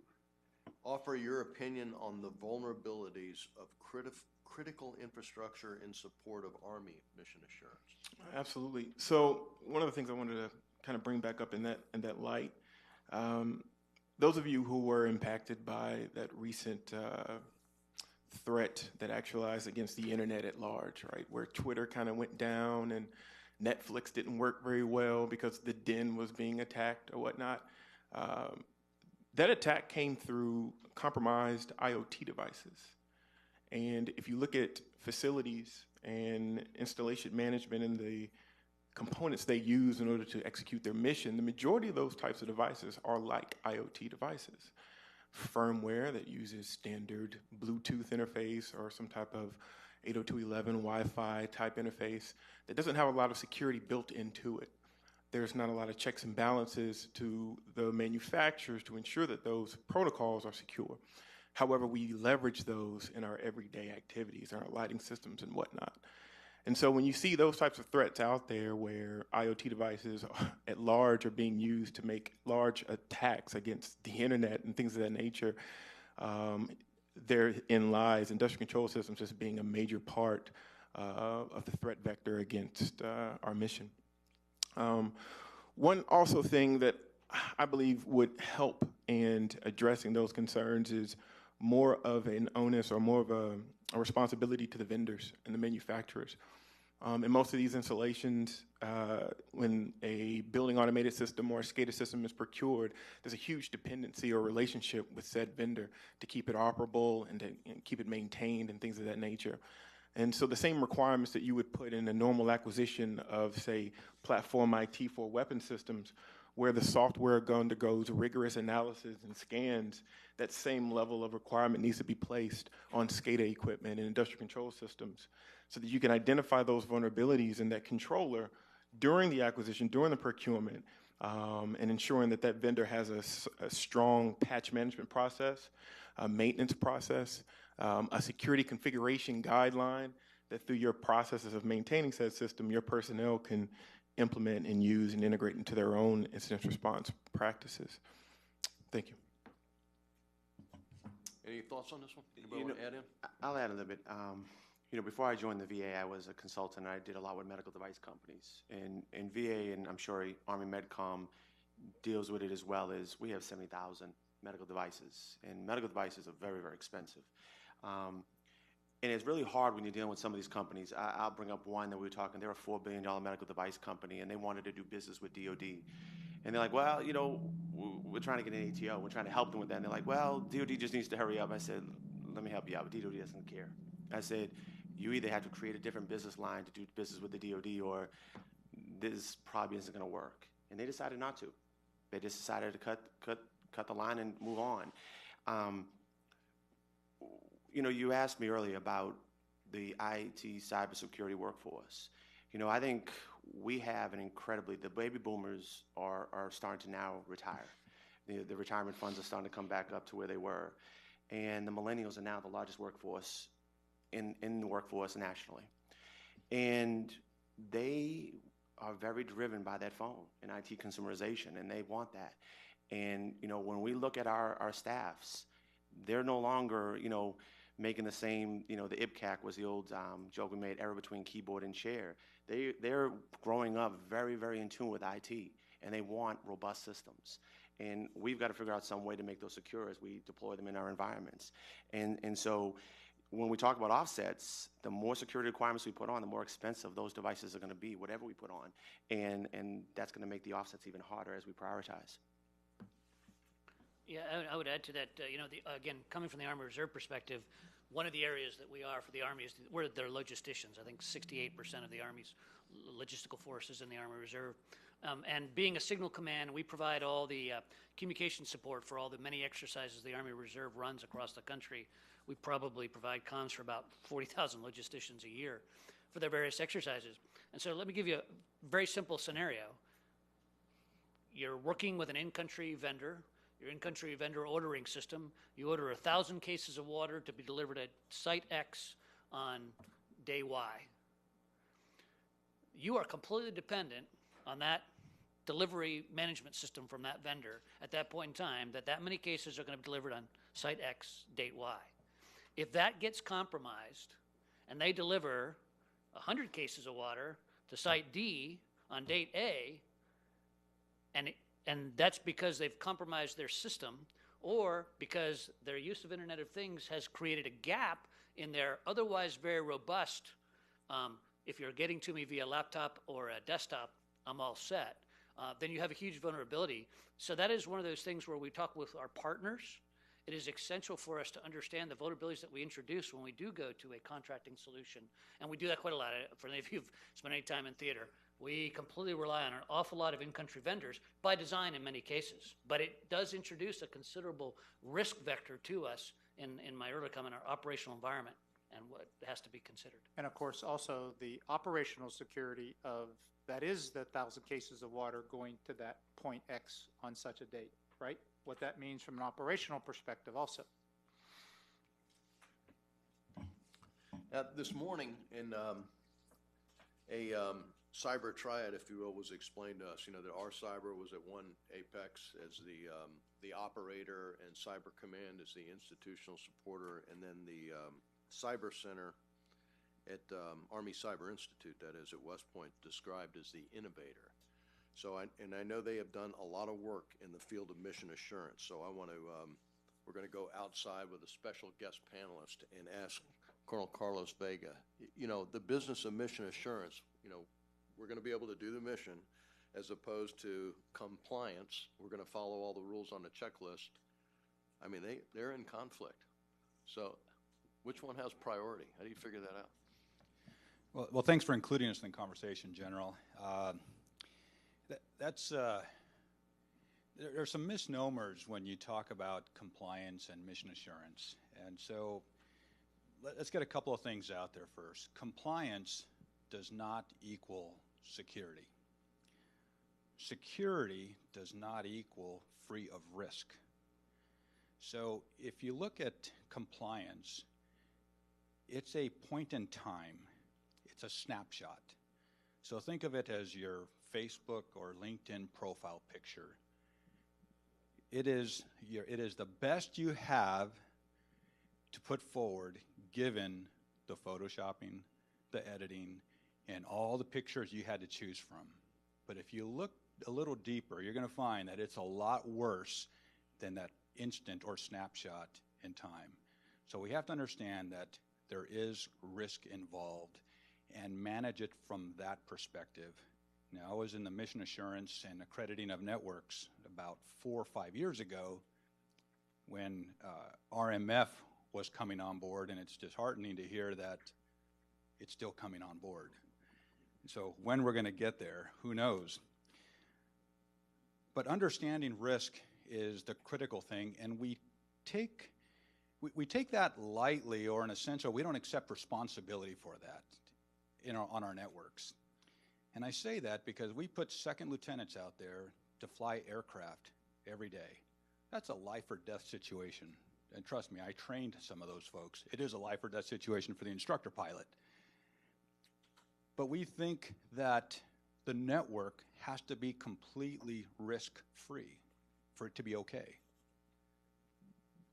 offer your opinion on the vulnerabilities of critical infrastructure in support of Army mission assurance? Absolutely. So one of the things I wanted to kind of bring back up in that light, those of you who were impacted by that recent threat that actualized against the internet at large, right, where Twitter kind of went down and Netflix didn't work very well because the den was being attacked or whatnot, that attack came through compromised IoT devices. And if you look at facilities and installation management and the components they use in order to execute their mission, the majority of those types of devices are like IoT devices. Firmware that uses standard Bluetooth interface or some type of 802.11 Wi-Fi type interface that doesn't have a lot of security built into it. There's not a lot of checks and balances to the manufacturers to ensure that those protocols are secure. However, we leverage those in our everyday activities, in our lighting systems and whatnot. And so when you see those types of threats out there where IoT devices at large are being used to make large attacks against the internet and things of that nature, therein lies industrial control systems as being a major part of the threat vector against our mission. One also thing that I believe would help in addressing those concerns is more of an onus or more of a responsibility to the vendors and the manufacturers. In most of these installations, when a building automated system or a SCADA system is procured, there's a huge dependency or relationship with said vendor to keep it operable and to keep it maintained and things of that nature. And so the same requirements that you would put in a normal acquisition of, say, platform IT for weapon systems, where the software undergoes rigorous analysis and scans, that same level of requirement needs to be placed on SCADA equipment and industrial control systems so that you can identify those vulnerabilities in that controller during the acquisition, during the procurement, and ensuring that that vendor has a strong patch management process, a maintenance process, a security configuration guideline that through your processes of maintaining said system, your personnel can implement and use and integrate into their own incident response practices. Thank you. Any thoughts on this one? Anybody want to add in? I'll add a little bit. Before I joined the VA, I was a consultant. I did a lot with medical device companies. And VA, and I'm sure Army MedCom deals with it as well, as we have 70,000 medical devices. And medical devices are very, very expensive. And it's really hard when you're dealing with some of these companies. I'll bring up one that we were talking. They're a $4 billion medical device company, and they wanted to do business with DOD. And they're like, well, we're trying to get an ATO. We're trying to help them with that. And they're like, well, DOD just needs to hurry up. I said, let me help you out. DOD doesn't care. I said, you either have to create a different business line to do business with the DOD, or this probably isn't going to work. And they decided not to. They just decided to cut the line and move on. you know, you asked me earlier about the IT cybersecurity workforce. You know, I think we have an incredibly, the baby boomers are starting to now retire. The retirement funds are starting to come back up to where they were. And the millennials are now the largest workforce in the workforce nationally. And they are very driven by that phone and IT consumerization, and they want that. And, you know, when we look at our staffs, they're no longer, you know, making the same, you know, the IPCAC was the old joke we made, error between keyboard and chair. They're growing up very, very in tune with IT, and they want robust systems. And we've got to figure out some way to make those secure as we deploy them in our environments. And so when we talk about offsets, the more security requirements we put on, the more expensive those devices are going to be, whatever we put on. And that's going to make the offsets even harder as we prioritize. Yeah, I would add to that, you know, again, coming from the Army Reserve perspective, one of the areas that we are for the Army is we're their logisticians. I think 68% of the Army's logistical force is in the Army Reserve. And being a signal command, we provide all the communication support for all the many exercises the Army Reserve runs across the country. We probably provide comms for about 40,000 logisticians a year for their various exercises. And so let me give you a very simple scenario. You're working with an in-country vendor, your in-country vendor ordering system. You order 1,000 cases of water to be delivered at Site X on day Y. You are completely dependent on that delivery management system from that vendor at that point in time, that many cases are going to be delivered on Site X, date Y. If that gets compromised and they deliver 100 cases of water to Site D on date A, and that's because they've compromised their system, or because their use of Internet of Things has created a gap in their otherwise very robust, if you're getting to me via laptop or a desktop, I'm all set, then you have a huge vulnerability. So that is one of those things where we talk with our partners. It is essential for us to understand the vulnerabilities that we introduce when we do go to a contracting solution. And we do that quite a lot. For any of you who've spent any time in theater, we completely rely on an awful lot of in-country vendors by design in many cases. But it does introduce a considerable risk vector to us in my earlier comment, our operational environment, and what has to be considered. And of course, also the operational security of, that is the 1,000 cases of water going to that point X on such a date, right? What that means from an operational perspective also. This morning in a cyber triad, if you will, was explained to us. You know, that our cyber was at one apex as the operator, and Cyber Command as the institutional supporter, and then the Cyber Center at Army Cyber Institute, that is at West Point, described as the innovator. So, I know they have done a lot of work in the field of mission assurance. So I want to, we're going to go outside with a special guest panelist and ask Colonel Carlos Vega, you know, the business of mission assurance, you know, we're going to be able to do the mission as opposed to compliance. We're going to follow all the rules on the checklist. I mean, they're in conflict. So which one has priority? How do you figure that out? Well, thanks for including us in the conversation, General. There's some misnomers when you talk about compliance and mission assurance. And so let's get a couple of things out there first. Compliance does not equal security. Security does not equal free of risk. So if you look at compliance, it's a point in time. It's a snapshot. So think of it as your Facebook or LinkedIn profile picture. It is the best you have to put forward given the photoshopping, the editing, and all the pictures you had to choose from. But if you look a little deeper, you're going to find that it's a lot worse than that instant or snapshot in time. So we have to understand that there is risk involved and manage it from that perspective. Now, I was in the mission assurance and accrediting of networks about 4 or 5 years ago when RMF was coming on board, and it's disheartening to hear that it's still coming on board. So when we're going to get there, who knows? But understanding risk is the critical thing, and we we take that lightly, or in a sense, or we don't accept responsibility for that on our networks. And I say that because we put second lieutenants out there to fly aircraft every day. That's a life or death situation. And trust me, I trained some of those folks. It is a life or death situation for the instructor pilot. But we think that the network has to be completely risk-free for it to be okay.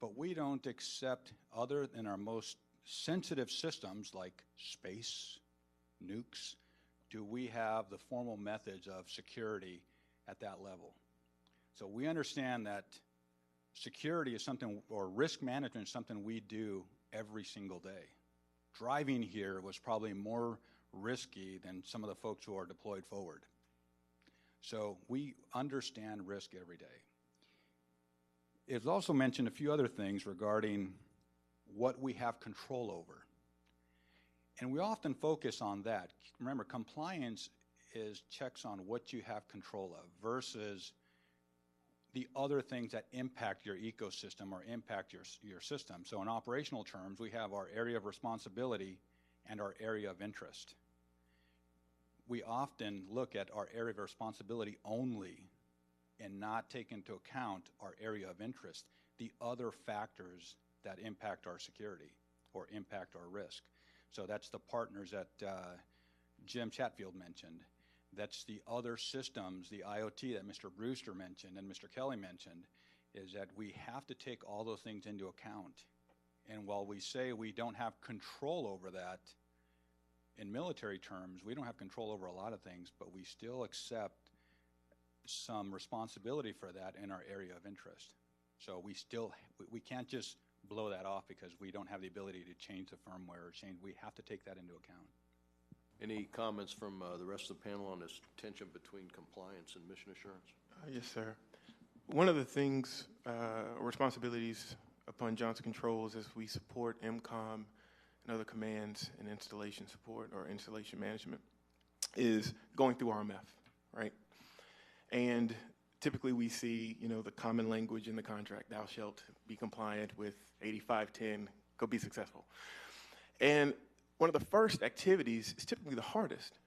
But we don't accept, other than our most sensitive systems like space, nukes, do we have the formal methods of security at that level. So we understand that security is something, or risk management is something we do every single day. Driving here was probably more risky than some of the folks who are deployed forward. So we understand risk every day. It's also mentioned a few other things regarding what we have control over. And we often focus on that. Remember, compliance is checks on what you have control of versus the other things that impact your ecosystem or impact your system. So in operational terms, we have our area of responsibility and our area of interest. We often look at our area of responsibility only and not take into account our area of interest, the other factors that impact our security or impact our risk. So that's the partners that Jim Chatfield mentioned. That's the other systems, the IoT that Mr. Brewster mentioned and Mr. Kelley mentioned, is that we have to take all those things into account. And while we say we don't have control over that, in military terms, we don't have control over a lot of things, but we still accept some responsibility for that in our area of interest. So we can't just blow that off because we don't have the ability to change the firmware or change. We have to take that into account. Any comments from the rest of the panel on this tension between compliance and mission assurance? Yes, sir. One of the things, responsibilities upon Johnson Controls as we support MCOM and other commands and installation support or installation management is going through RMF, right? And typically we see, the common language in the contract, thou shalt be compliant with 8510, go be successful. And one of the first activities is typically the hardest,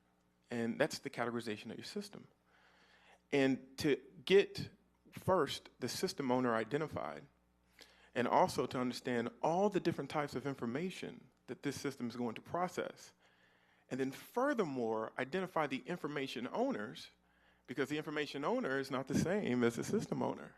and that's the categorization of your system. And to get first the system owner identified, and also to understand all the different types of information that this system is going to process, and then furthermore, identify the information owners, because the information owner is not the same as the system owner.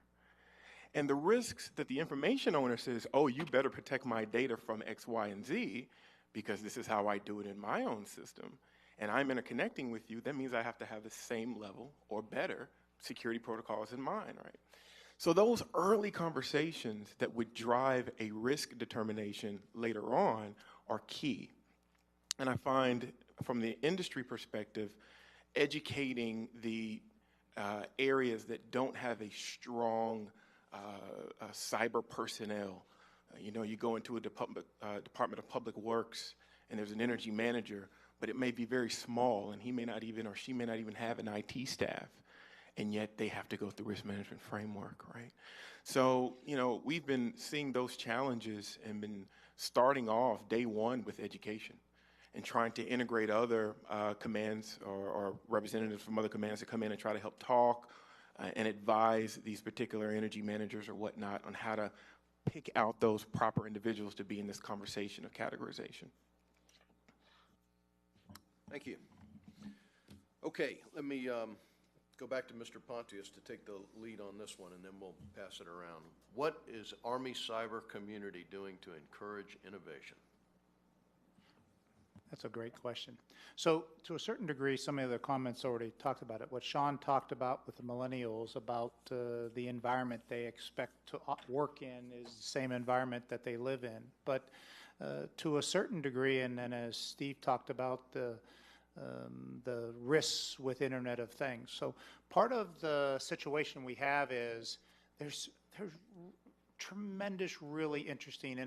And the risks that the information owner says, oh, you better protect my data from X, Y, and Z, because this is how I do it in my own system, and I'm interconnecting with you, that means I have to have the same level or better security protocols in mind, right? So those early conversations that would drive a risk determination later on are key. And I find from the industry perspective, educating the areas that don't have a strong cyber personnel. You go into a Department of Public Works and there's an energy manager, but it may be very small and he may not even, or she may not even have an IT staff, and yet they have to go through risk management framework, right? So, we've been seeing those challenges and been starting off day one with education and trying to integrate other commands or representatives from other commands to come in and try to help talk and advise these particular energy managers or whatnot on how to pick out those proper individuals to be in this conversation of categorization. Thank you. Okay, let me go back to Mr. Pontius to take the lead on this one, and then we'll pass it around. What is Army cyber community doing to encourage innovation? That's a great question. So to a certain degree, some of the comments already talked about it. What Sean talked about with the millennials about the environment they expect to work in is the same environment that they live in. But to a certain degree, and then as Steve talked about the risks with Internet of Things. So part of the situation we have is there's tremendous, really interesting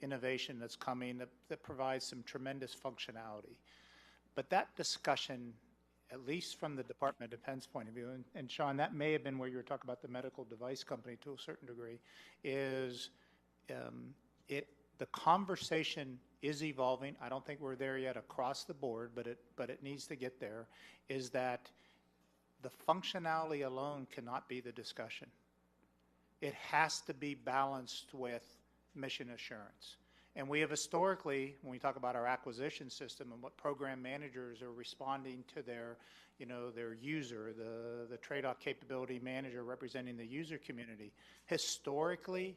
innovation that's coming that provides some tremendous functionality. But that discussion, at least from the Department of Defense point of view, and Sean, that may have been where you were talking about the medical device company to a certain degree, is the conversation is evolving. I don't think we're there yet across the board, but it needs to get there, is that the functionality alone cannot be the discussion. It has to be balanced with mission assurance. And we have historically, when we talk about our acquisition system and what program managers are responding to their, their user, the trade-off capability manager representing the user community, historically,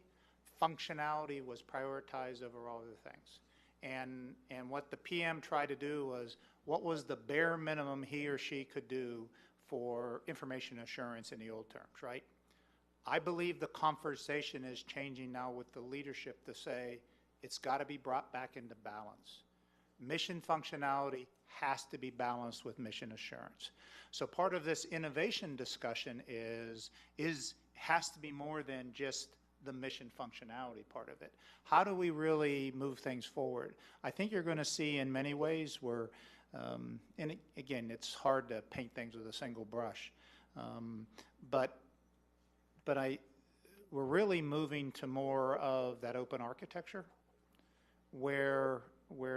functionality was prioritized over all other things. And what the PM tried to do was, what was the bare minimum he or she could do for information assurance in the old terms, right? I believe the conversation is changing now with the leadership to say it's got to be brought back into balance. Mission functionality has to be balanced with mission assurance. So part of this innovation discussion has to be more than just the mission functionality part of it. How do we really move things forward? I think you're going to see in many ways where, and again, it's hard to paint things with a single brush, but we're really moving to more of that open architecture where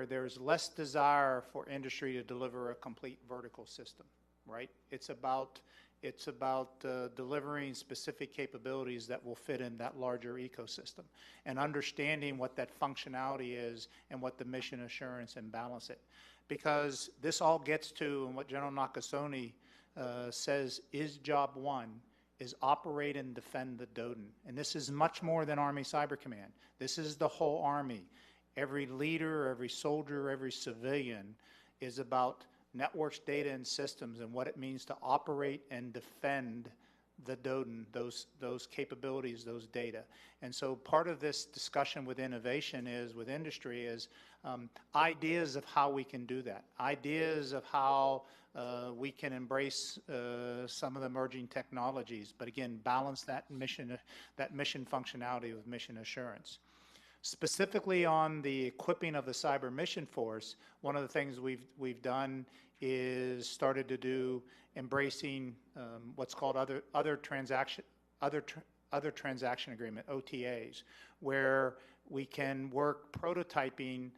there's less desire for industry to deliver a complete vertical system, right? It's about delivering specific capabilities that will fit in that larger ecosystem and understanding what that functionality is and what the mission assurance and balance it. Because this all gets to, and what General Nakasone says is job one, is operate and defend the DoDN. And this is much more than Army Cyber Command. This is the whole Army. Every leader, every soldier, every civilian is about networks, data, and systems and what it means to operate and defend the DoDN, those capabilities, those data. And so part of this discussion with innovation is, with industry, is ideas of how we can do that, ideas of how we can embrace some of the emerging technologies, but again, balance that mission functionality with mission assurance. Specifically on the equipping of the cyber mission force, one of the things we've done is started to do embracing what's called other transaction agreement, OTAs, where we can work prototyping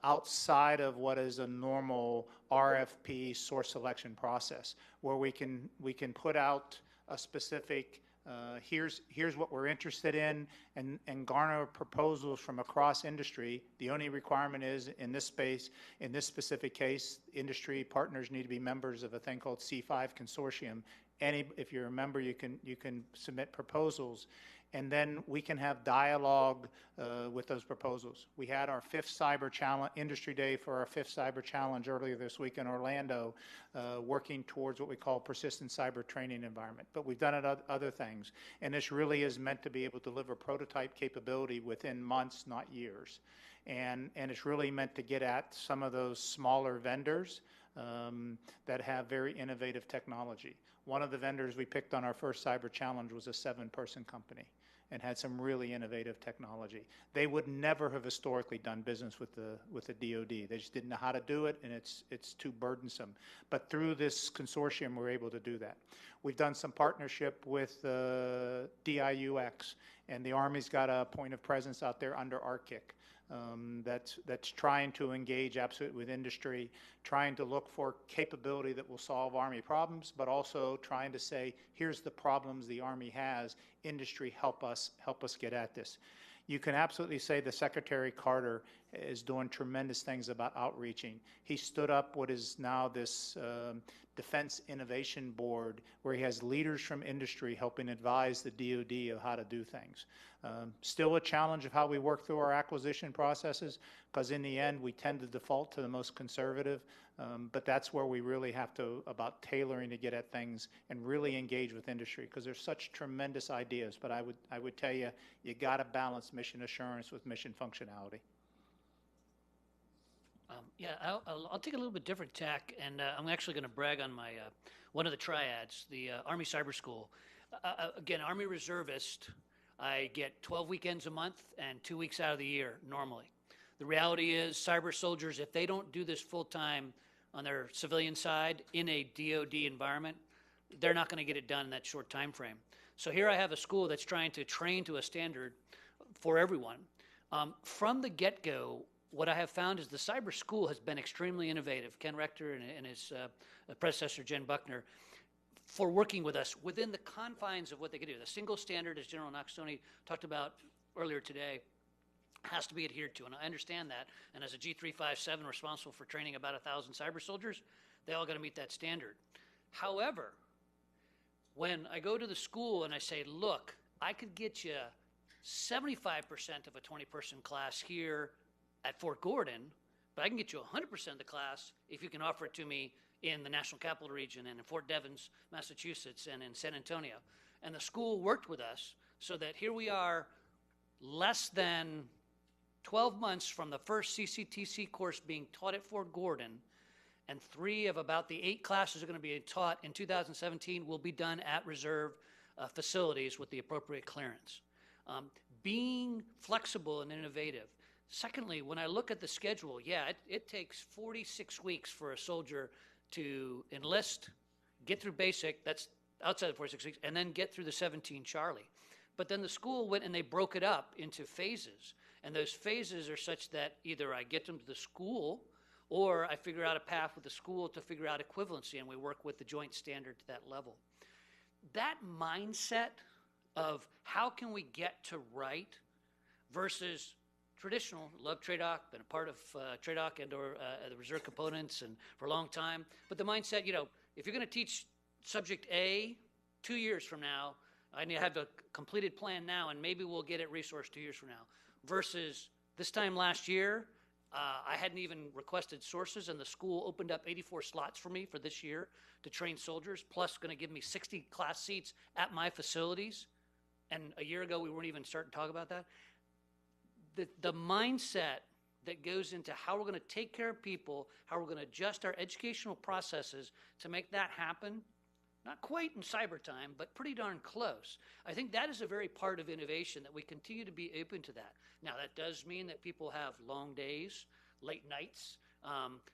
outside of what is a normal RFP source selection process, where we can put out a specific here's what we're interested in, and garner proposals from across industry. The only requirement is, in this space, in this specific case, industry partners need to be members of a thing called C5 consortium. If you're a member, you can submit proposals, and then we can have dialogue with those proposals. We had our 5th Cyber Challenge, Industry Day for our 5th Cyber Challenge earlier this week in Orlando, working towards what we call persistent cyber training environment. But we've done it other things, and this really is meant to be able to deliver prototype capability within months, not years. And it's really meant to get at some of those smaller vendors that have very innovative technology. One of the vendors we picked on our first Cyber Challenge was a 7-person company and had some really innovative technology. They would never have historically done business with the DoD. They just didn't know how to do it, and it's too burdensome. But through this consortium, we're able to do that. We've done some partnership with DIUX, and the Army's got a point of presence out there under ARCIC. That's trying to engage absolutely with industry, trying to look for capability that will solve Army problems, but also trying to say, here's the problems the Army has, industry help us get at this. You can absolutely say the Secretary Carter is doing tremendous things about outreaching. He stood up what is now this Defense Innovation Board, where he has leaders from industry helping advise the DoD of how to do things. Still a challenge of how we work through our acquisition processes, because in the end we tend to default to the most conservative, but that's where we really have to, about tailoring to get at things and really engage with industry, because there's such tremendous ideas. But I would tell you, you got to balance mission assurance with mission functionality. Yeah, I'll take a little bit different tack, and I'm actually going to brag on my one of the triads, the Army Cyber School. Again, Army reservist, I get 12 weekends a month and 2 weeks out of the year normally. The reality is, cyber soldiers, if they don't do this full-time on their civilian side in a DoD environment, they're not going to get it done in that short time frame. So here I have a school that's trying to train to a standard for everyone, From the get-go, what I have found is the cyber school has been extremely innovative. Ken Rector and his predecessor, Jen Buckner, for working with us within the confines of what they can do. The single standard, as General Knoxtoni talked about earlier today, has to be adhered to, and I understand that. And as a G357 responsible for training about 1,000 cyber soldiers, they all got to meet that standard. However, when I go to the school and I say, look, I could get you 75% of a 20-person class here at Fort Gordon, but I can get you 100% of the class if you can offer it to me in the National Capital Region and in Fort Devens, Massachusetts, and in San Antonio. And the school worked with us so that here we are less than 12 months from the first CCTC course being taught at Fort Gordon, and 3 of about the 8 classes are going to be taught in 2017 will be done at reserve facilities with the appropriate clearance. Being flexible and innovative. Secondly, when I look at the schedule, yeah, it takes 46 weeks for a soldier to enlist, get through basic, that's outside of 46 weeks, and then get through the 17 Charlie. But then the school went and they broke it up into phases. And those phases are such that either I get them to the school or I figure out a path with the school to figure out equivalency, and we work with the joint standard to that level. That mindset of how can we get to right versus traditional, love TRADOC, been a part of TRADOC and or the reserve components and for a long time. But the mindset, you know, if you're going to teach subject A 2 years from now, I need to have a completed plan now, and maybe we'll get it resourced 2 years from now. Versus this time last year, I hadn't even requested sources, and the school opened up 84 slots for me for this year to train soldiers, plus going to give me 60 class seats at my facilities. And a year ago, we weren't even starting to talk about that. The mindset that goes into how we're going to take care of people, how we're going to adjust our educational processes to make that happen, not quite in cyber time, but pretty darn close. I think that is a very part of innovation, that we continue to be open to that. Now, that does mean that people have long days, late nights.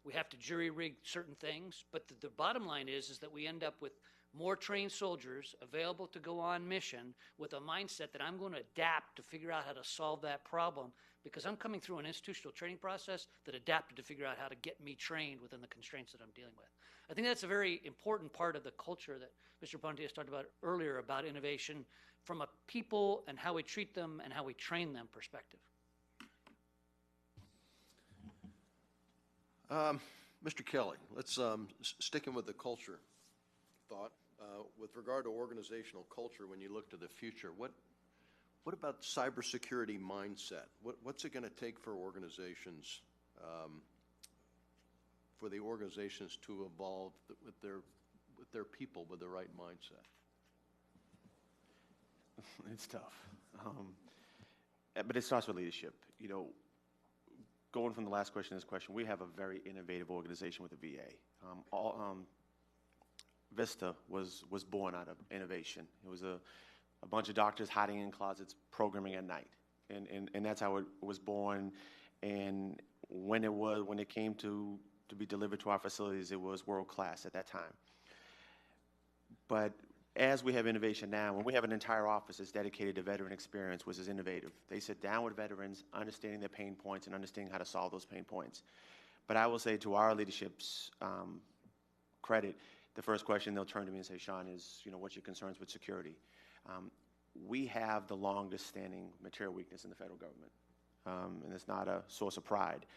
We have to jury rig certain things, but the bottom line is that we end up with more trained soldiers available to go on mission with a mindset that I'm going to adapt to figure out how to solve that problem, because I'm coming through an institutional training process that adapted to figure out how to get me trained within the constraints that I'm dealing with. I think that's a very important part of the culture that Mr. Pontius talked about earlier about innovation from a people and how we treat them and how we train them perspective. Mr. Kelley, let's sticking with the culture thought. With regard to organizational culture, when you look to the future, what about cybersecurity mindset? What's it going to take for organizations, to evolve with their people with the right mindset? It's tough, but it starts with leadership. You know, going from the last question to this question, we have a very innovative organization with the VA. Vista was born out of innovation. It was a bunch of doctors hiding in closets programming at night, and that's how it was born. And when it came to be delivered to our facilities, it was world class at that time. But as we have innovation now, when we have an entire office that's dedicated to veteran experience, which is innovative, they sit down with veterans, understanding their pain points and understanding how to solve those pain points. But I will say, to our leadership's credit, the first question they'll turn to me and say, Sean, is, you know, what's your concerns with security? We have the longest standing material weakness in the federal government, and it's not a source of pride.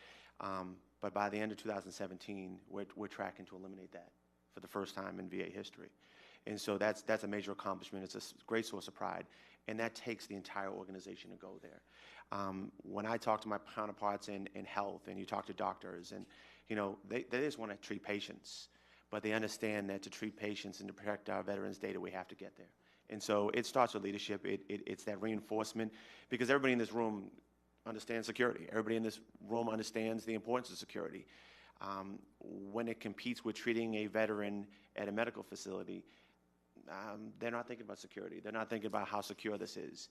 But by the end of 2017, we're tracking to eliminate that for the first time in VA history. And so that's a major accomplishment. It's a great source of pride, and that takes the entire organization to go there. When I talk to my counterparts in health, and you talk to doctors, and you know, they just want to treat patients, but they understand that to treat patients and to protect our veterans' data, we have to get there. And so it starts with leadership. It's that reinforcement, because everybody in this room understands security. Everybody in this room understands the importance of security. When it competes with treating a veteran at a medical facility, they're not thinking about security. They're not thinking about how secure this is.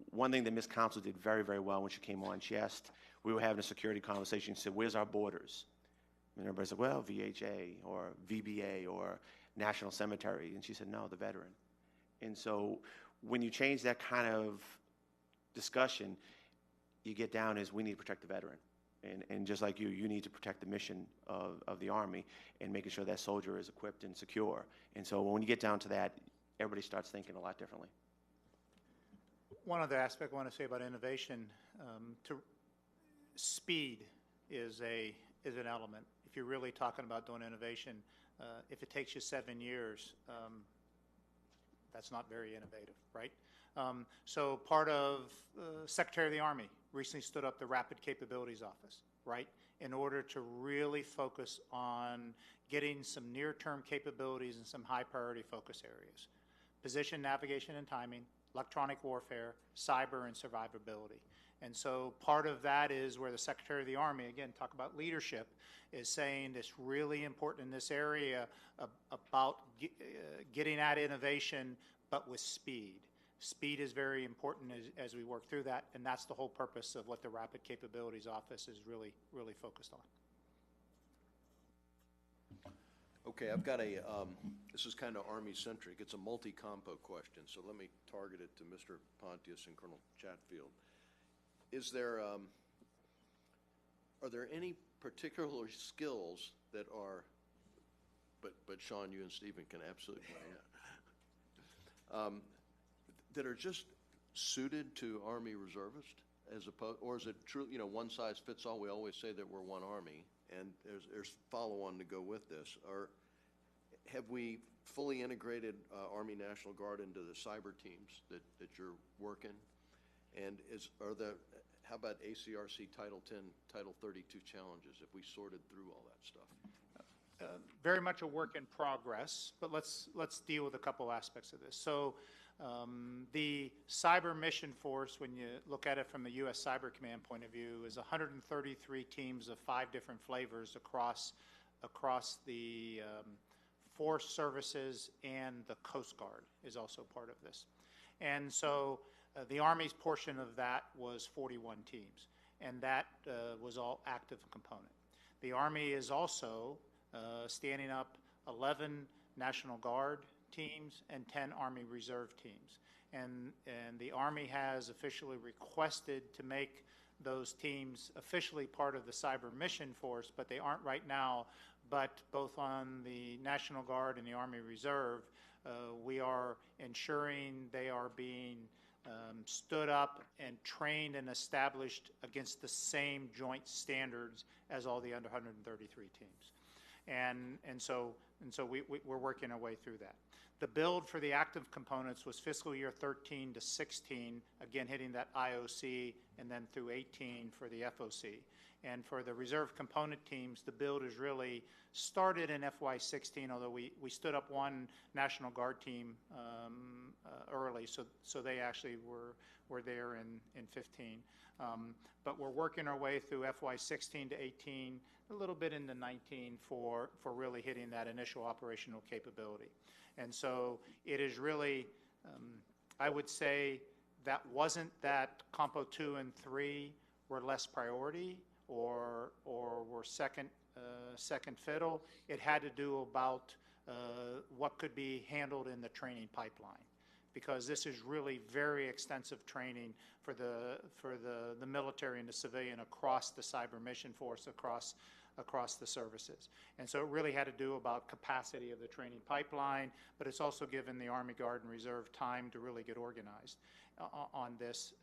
One thing that Ms. Council did very, very well when she came on, she asked, we were having a security conversation, she said, where's our borders? And everybody said, well, VHA or VBA or National Cemetery. And she said, no, the veteran. And so when you change that kind of discussion, you get down is we need to protect the veteran. And just like you need to protect the mission of the Army and making sure that soldier is equipped and secure. And so when you get down to that, everybody starts thinking a lot differently. One other aspect I want to say about innovation, speed is an element. If you're really talking about doing innovation, if it takes you 7 years, that's not very innovative, right? So part of Secretary of the Army recently stood up the Rapid Capabilities Office, right, in order to really focus on getting some near-term capabilities in some high-priority focus areas. Position, navigation, and timing, electronic warfare, cyber, and survivability. And so part of that is where the Secretary of the Army, again, talk about leadership, is saying it's really important in this area about getting at innovation, but with speed. Speed is very important as we work through that, and that's the whole purpose of what the Rapid Capabilities Office is really focused on. Okay, I've got this is kind of Army-centric. It's a multi-compo question, so let me target it to Mr. Pontius and Colonel Chatfield. Is there, are there any particular skills that are, but Sean, you and Stephen can absolutely weigh in, that are just suited to Army reservists, as opposed, or is it true, one size fits all? We always say that we're one Army, and there's follow-on to go with this. Or have we fully integrated Army National Guard into the cyber teams that you're working? And how about ACRC Title 10, Title 32 challenges, if we sorted through all that stuff? Very much a work in progress, but let's deal with a couple aspects of this. So the cyber mission force, when you look at it from the U.S. Cyber Command point of view, is 133 teams of 5 different flavors across the force services, and the Coast Guard is also part of this. And so the Army's portion of that was 41 teams, and that was all active component. The Army is also standing up 11 National Guard teams and 10 Army Reserve teams. And the Army has officially requested to make those teams officially part of the cyber mission force, but they aren't right now. But both on the National Guard and the Army Reserve, we are ensuring they are being stood up and trained and established against the same joint standards as all the under 133 teams. And so we're working our way through that. The build for the active components was fiscal year 13 to 16, again hitting that IOC, and then through 18 for the FOC. And for the reserve component teams, the build is really started in FY16, although we stood up one National Guard team early, so they actually were there in 15. But we're working our way through FY16 to 18, a little bit into 19 for really hitting that initial operational capability. And so it is really, I would say that wasn't that Compo 2 and 3 were less priority or were second fiddle. It had to do about what could be handled in the training pipeline, because this is really very extensive training for the military and the civilian across the cyber mission force, across the services. And so it really had to do about capacity of the training pipeline, but it's also given the Army Guard and Reserve time to really get organized on this,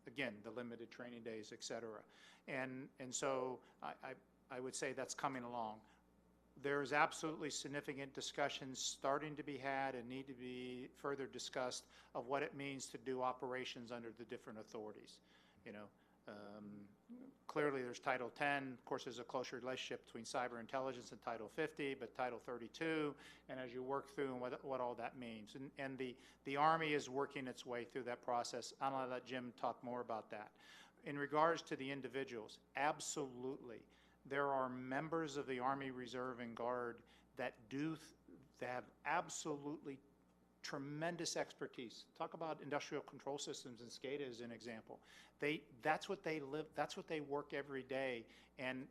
again, the limited training days, et cetera. And so I would say that's coming along. There's absolutely significant discussions starting to be had and need to be further discussed of what it means to do operations under the different authorities. Clearly there's Title 10, of course there's a closer relationship between cyber intelligence and Title 50, but Title 32, and as you work through and what all that means. And the Army is working its way through that process. I'm going to let Jim talk more about that. In regards to the individuals, absolutely. There are members of the Army Reserve and Guard that have absolutely tremendous expertise. Talk about industrial control systems and SCADA as an example. That's what they live, that's what they work every day. And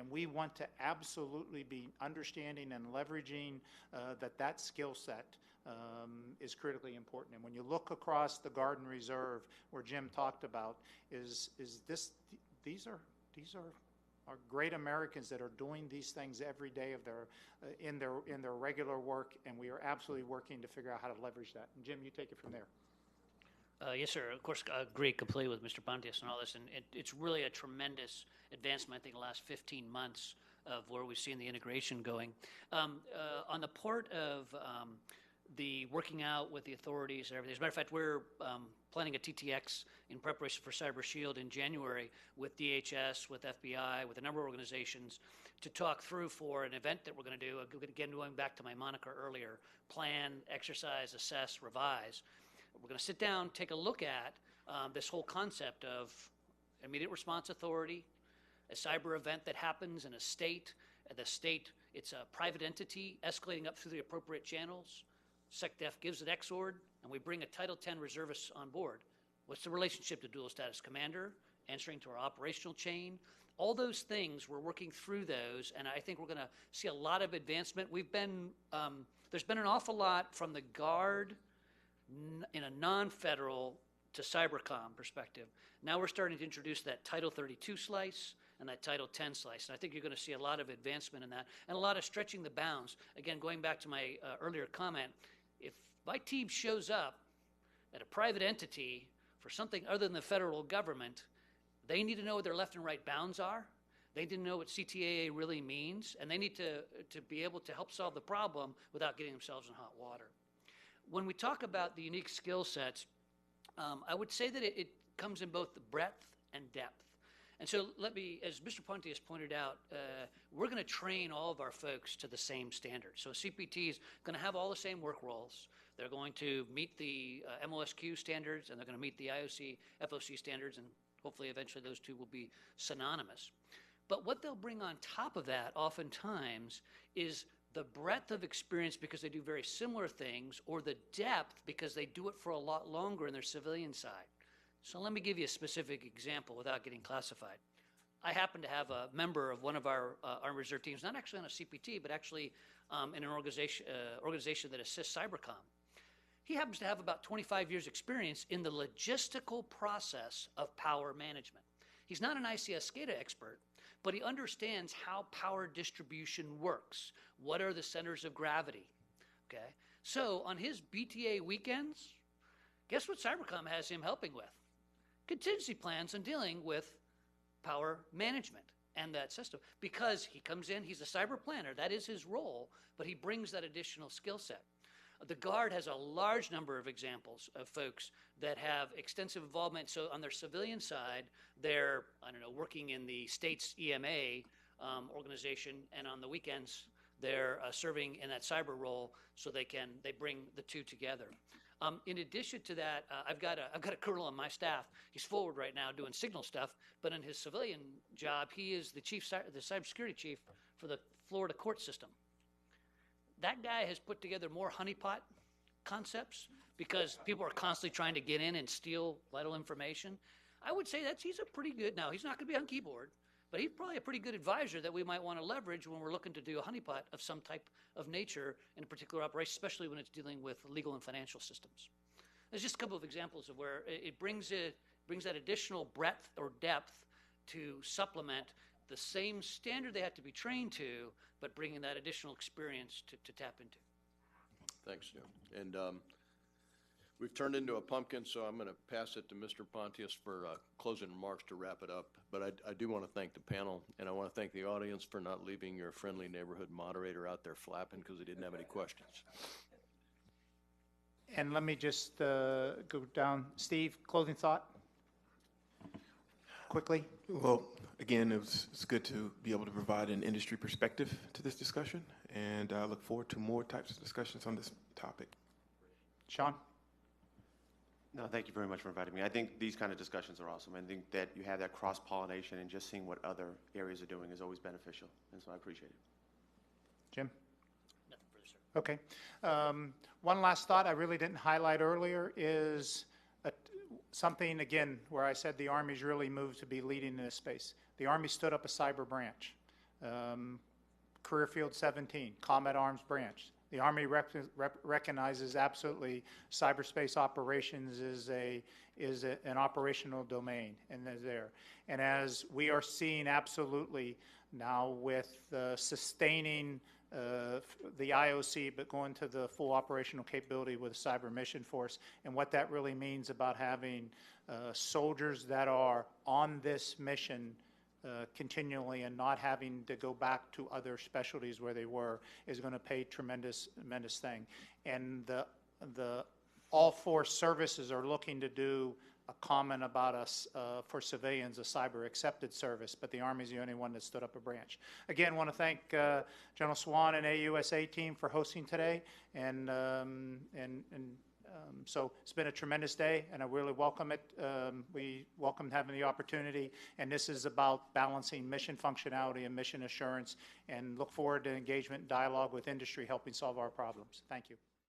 we want to absolutely be understanding and leveraging that skill set is critically important. And when you look across the Garden Reserve, where Jim talked about, these are great Americans that are doing these things every day of in their regular work, and we are absolutely working to figure out how to leverage that. And Jim, you take it from there. Yes, sir. Of course, I agree completely with Mr. Pontius and all this, and it's really a tremendous advancement, I think, in the last 15 months of where we've seen the integration going. On the part of the working out with the authorities and everything, as a matter of fact, we're planning a TTX in preparation for Cyber Shield in January with DHS, with FBI, with a number of organizations to talk through for an event that we're going to do. Again, going back to my moniker earlier, plan, exercise, assess, revise. We're going to sit down, take a look at this whole concept of immediate response authority, a cyber event that happens in a state. At the state, it's a private entity escalating up through the appropriate channels. SecDef gives an XORD, and we bring a Title 10 reservist on board. What's the relationship to dual status commander, answering to our operational chain? All those things, we're working through those, and I think we're going to see a lot of advancement. There's been an awful lot from the Guard in a non-federal to cybercom perspective. Now we're starting to introduce that Title 32 slice and that Title 10 slice, and I think you're going to see a lot of advancement in that and a lot of stretching the bounds. Again, going back to my earlier comment, if my team shows up at a private entity for something other than the federal government, they need to know what their left and right bounds are. They need to know what CTAA really means, and they need to be able to help solve the problem without getting themselves in hot water. When we talk about the unique skill sets, I would say that it comes in both the breadth and depth. And so let me, as Mr. Pontius pointed out, we're going to train all of our folks to the same standards. So CPT is going to have all the same work roles. They're going to meet the MOSQ standards, and they're going to meet the IOC, FOC standards, and hopefully eventually those two will be synonymous. But what they'll bring on top of that oftentimes is the breadth of experience because they do very similar things, or the depth because they do it for a lot longer in their civilian side. So let me give you a specific example without getting classified. I happen to have a member of one of our Army Reserve teams, not actually on a CPT, but actually in an organization that assists cybercom. He happens to have about 25 years experience in the logistical process of power management. He's not an ICS SCADA expert, but he understands how power distribution works. What are the centers of gravity? Okay. So on his BTA weekends, guess what Cybercom has him helping with? Contingency plans on dealing with power management and that system. Because he comes in, he's a cyber planner, that is his role, but he brings that additional skill set. The Guard has a large number of examples of folks that have extensive involvement. So on their civilian side, they're, working in the state's EMA organization, and on the weekends, they're serving in that cyber role, so they bring the two together. In addition to that, I've got a colonel on my staff. He's forward right now doing signal stuff, but in his civilian job, he is the cybersecurity chief for the Florida court system. That guy has put together more honeypot concepts because people are constantly trying to get in and steal vital information. I would say he's a pretty good, now he's not going to be on keyboard, but he's probably a pretty good advisor that we might want to leverage when we're looking to do a honeypot of some type of nature in a particular operation, especially when it's dealing with legal and financial systems. There's just a couple of examples of where it brings that additional breadth or depth to supplement the same standard they have to be trained to, but bringing that additional experience to tap into. Thanks, Jim. And we've turned into a pumpkin, so I'm going to pass it to Mr. Pontius for closing remarks to wrap it up. But I do want to thank the panel, and I want to thank the audience for not leaving your friendly neighborhood moderator out there flapping because he didn't have any questions. And let me just go down. Steve, closing thought? Quickly. Well, again, it's good to be able to provide an industry perspective to this discussion, and I look forward to more types of discussions on this topic. Sean? No, thank you very much for inviting me. I think these kind of discussions are awesome. I think that you have that cross-pollination and just seeing what other areas are doing is always beneficial, and so I appreciate it. Jim? Nothing further, sir. Okay. One last thought I really didn't highlight earlier is something, again, where I said the Army's really moved to be leading in this space. The Army stood up a cyber branch. Career Field 17, Combat Arms Branch. The Army recognizes absolutely cyberspace operations is an operational domain, and they're there. And as we are seeing absolutely now with sustaining the IOC, but going to the full operational capability with Cyber Mission Force, and what that really means about having soldiers that are on this mission continually and not having to go back to other specialties where they were is going to pay tremendous thing. And all four services are looking to do a comment about us for civilians, a cyber accepted service, but the Army's the only one that stood up a branch. Again, want to thank General Swan and AUSA team for hosting today, and so it's been a tremendous day, and I really welcome it. We welcome having the opportunity, and this is about balancing mission functionality and mission assurance, and look forward to engagement and dialogue with industry helping solve our problems. Thank you.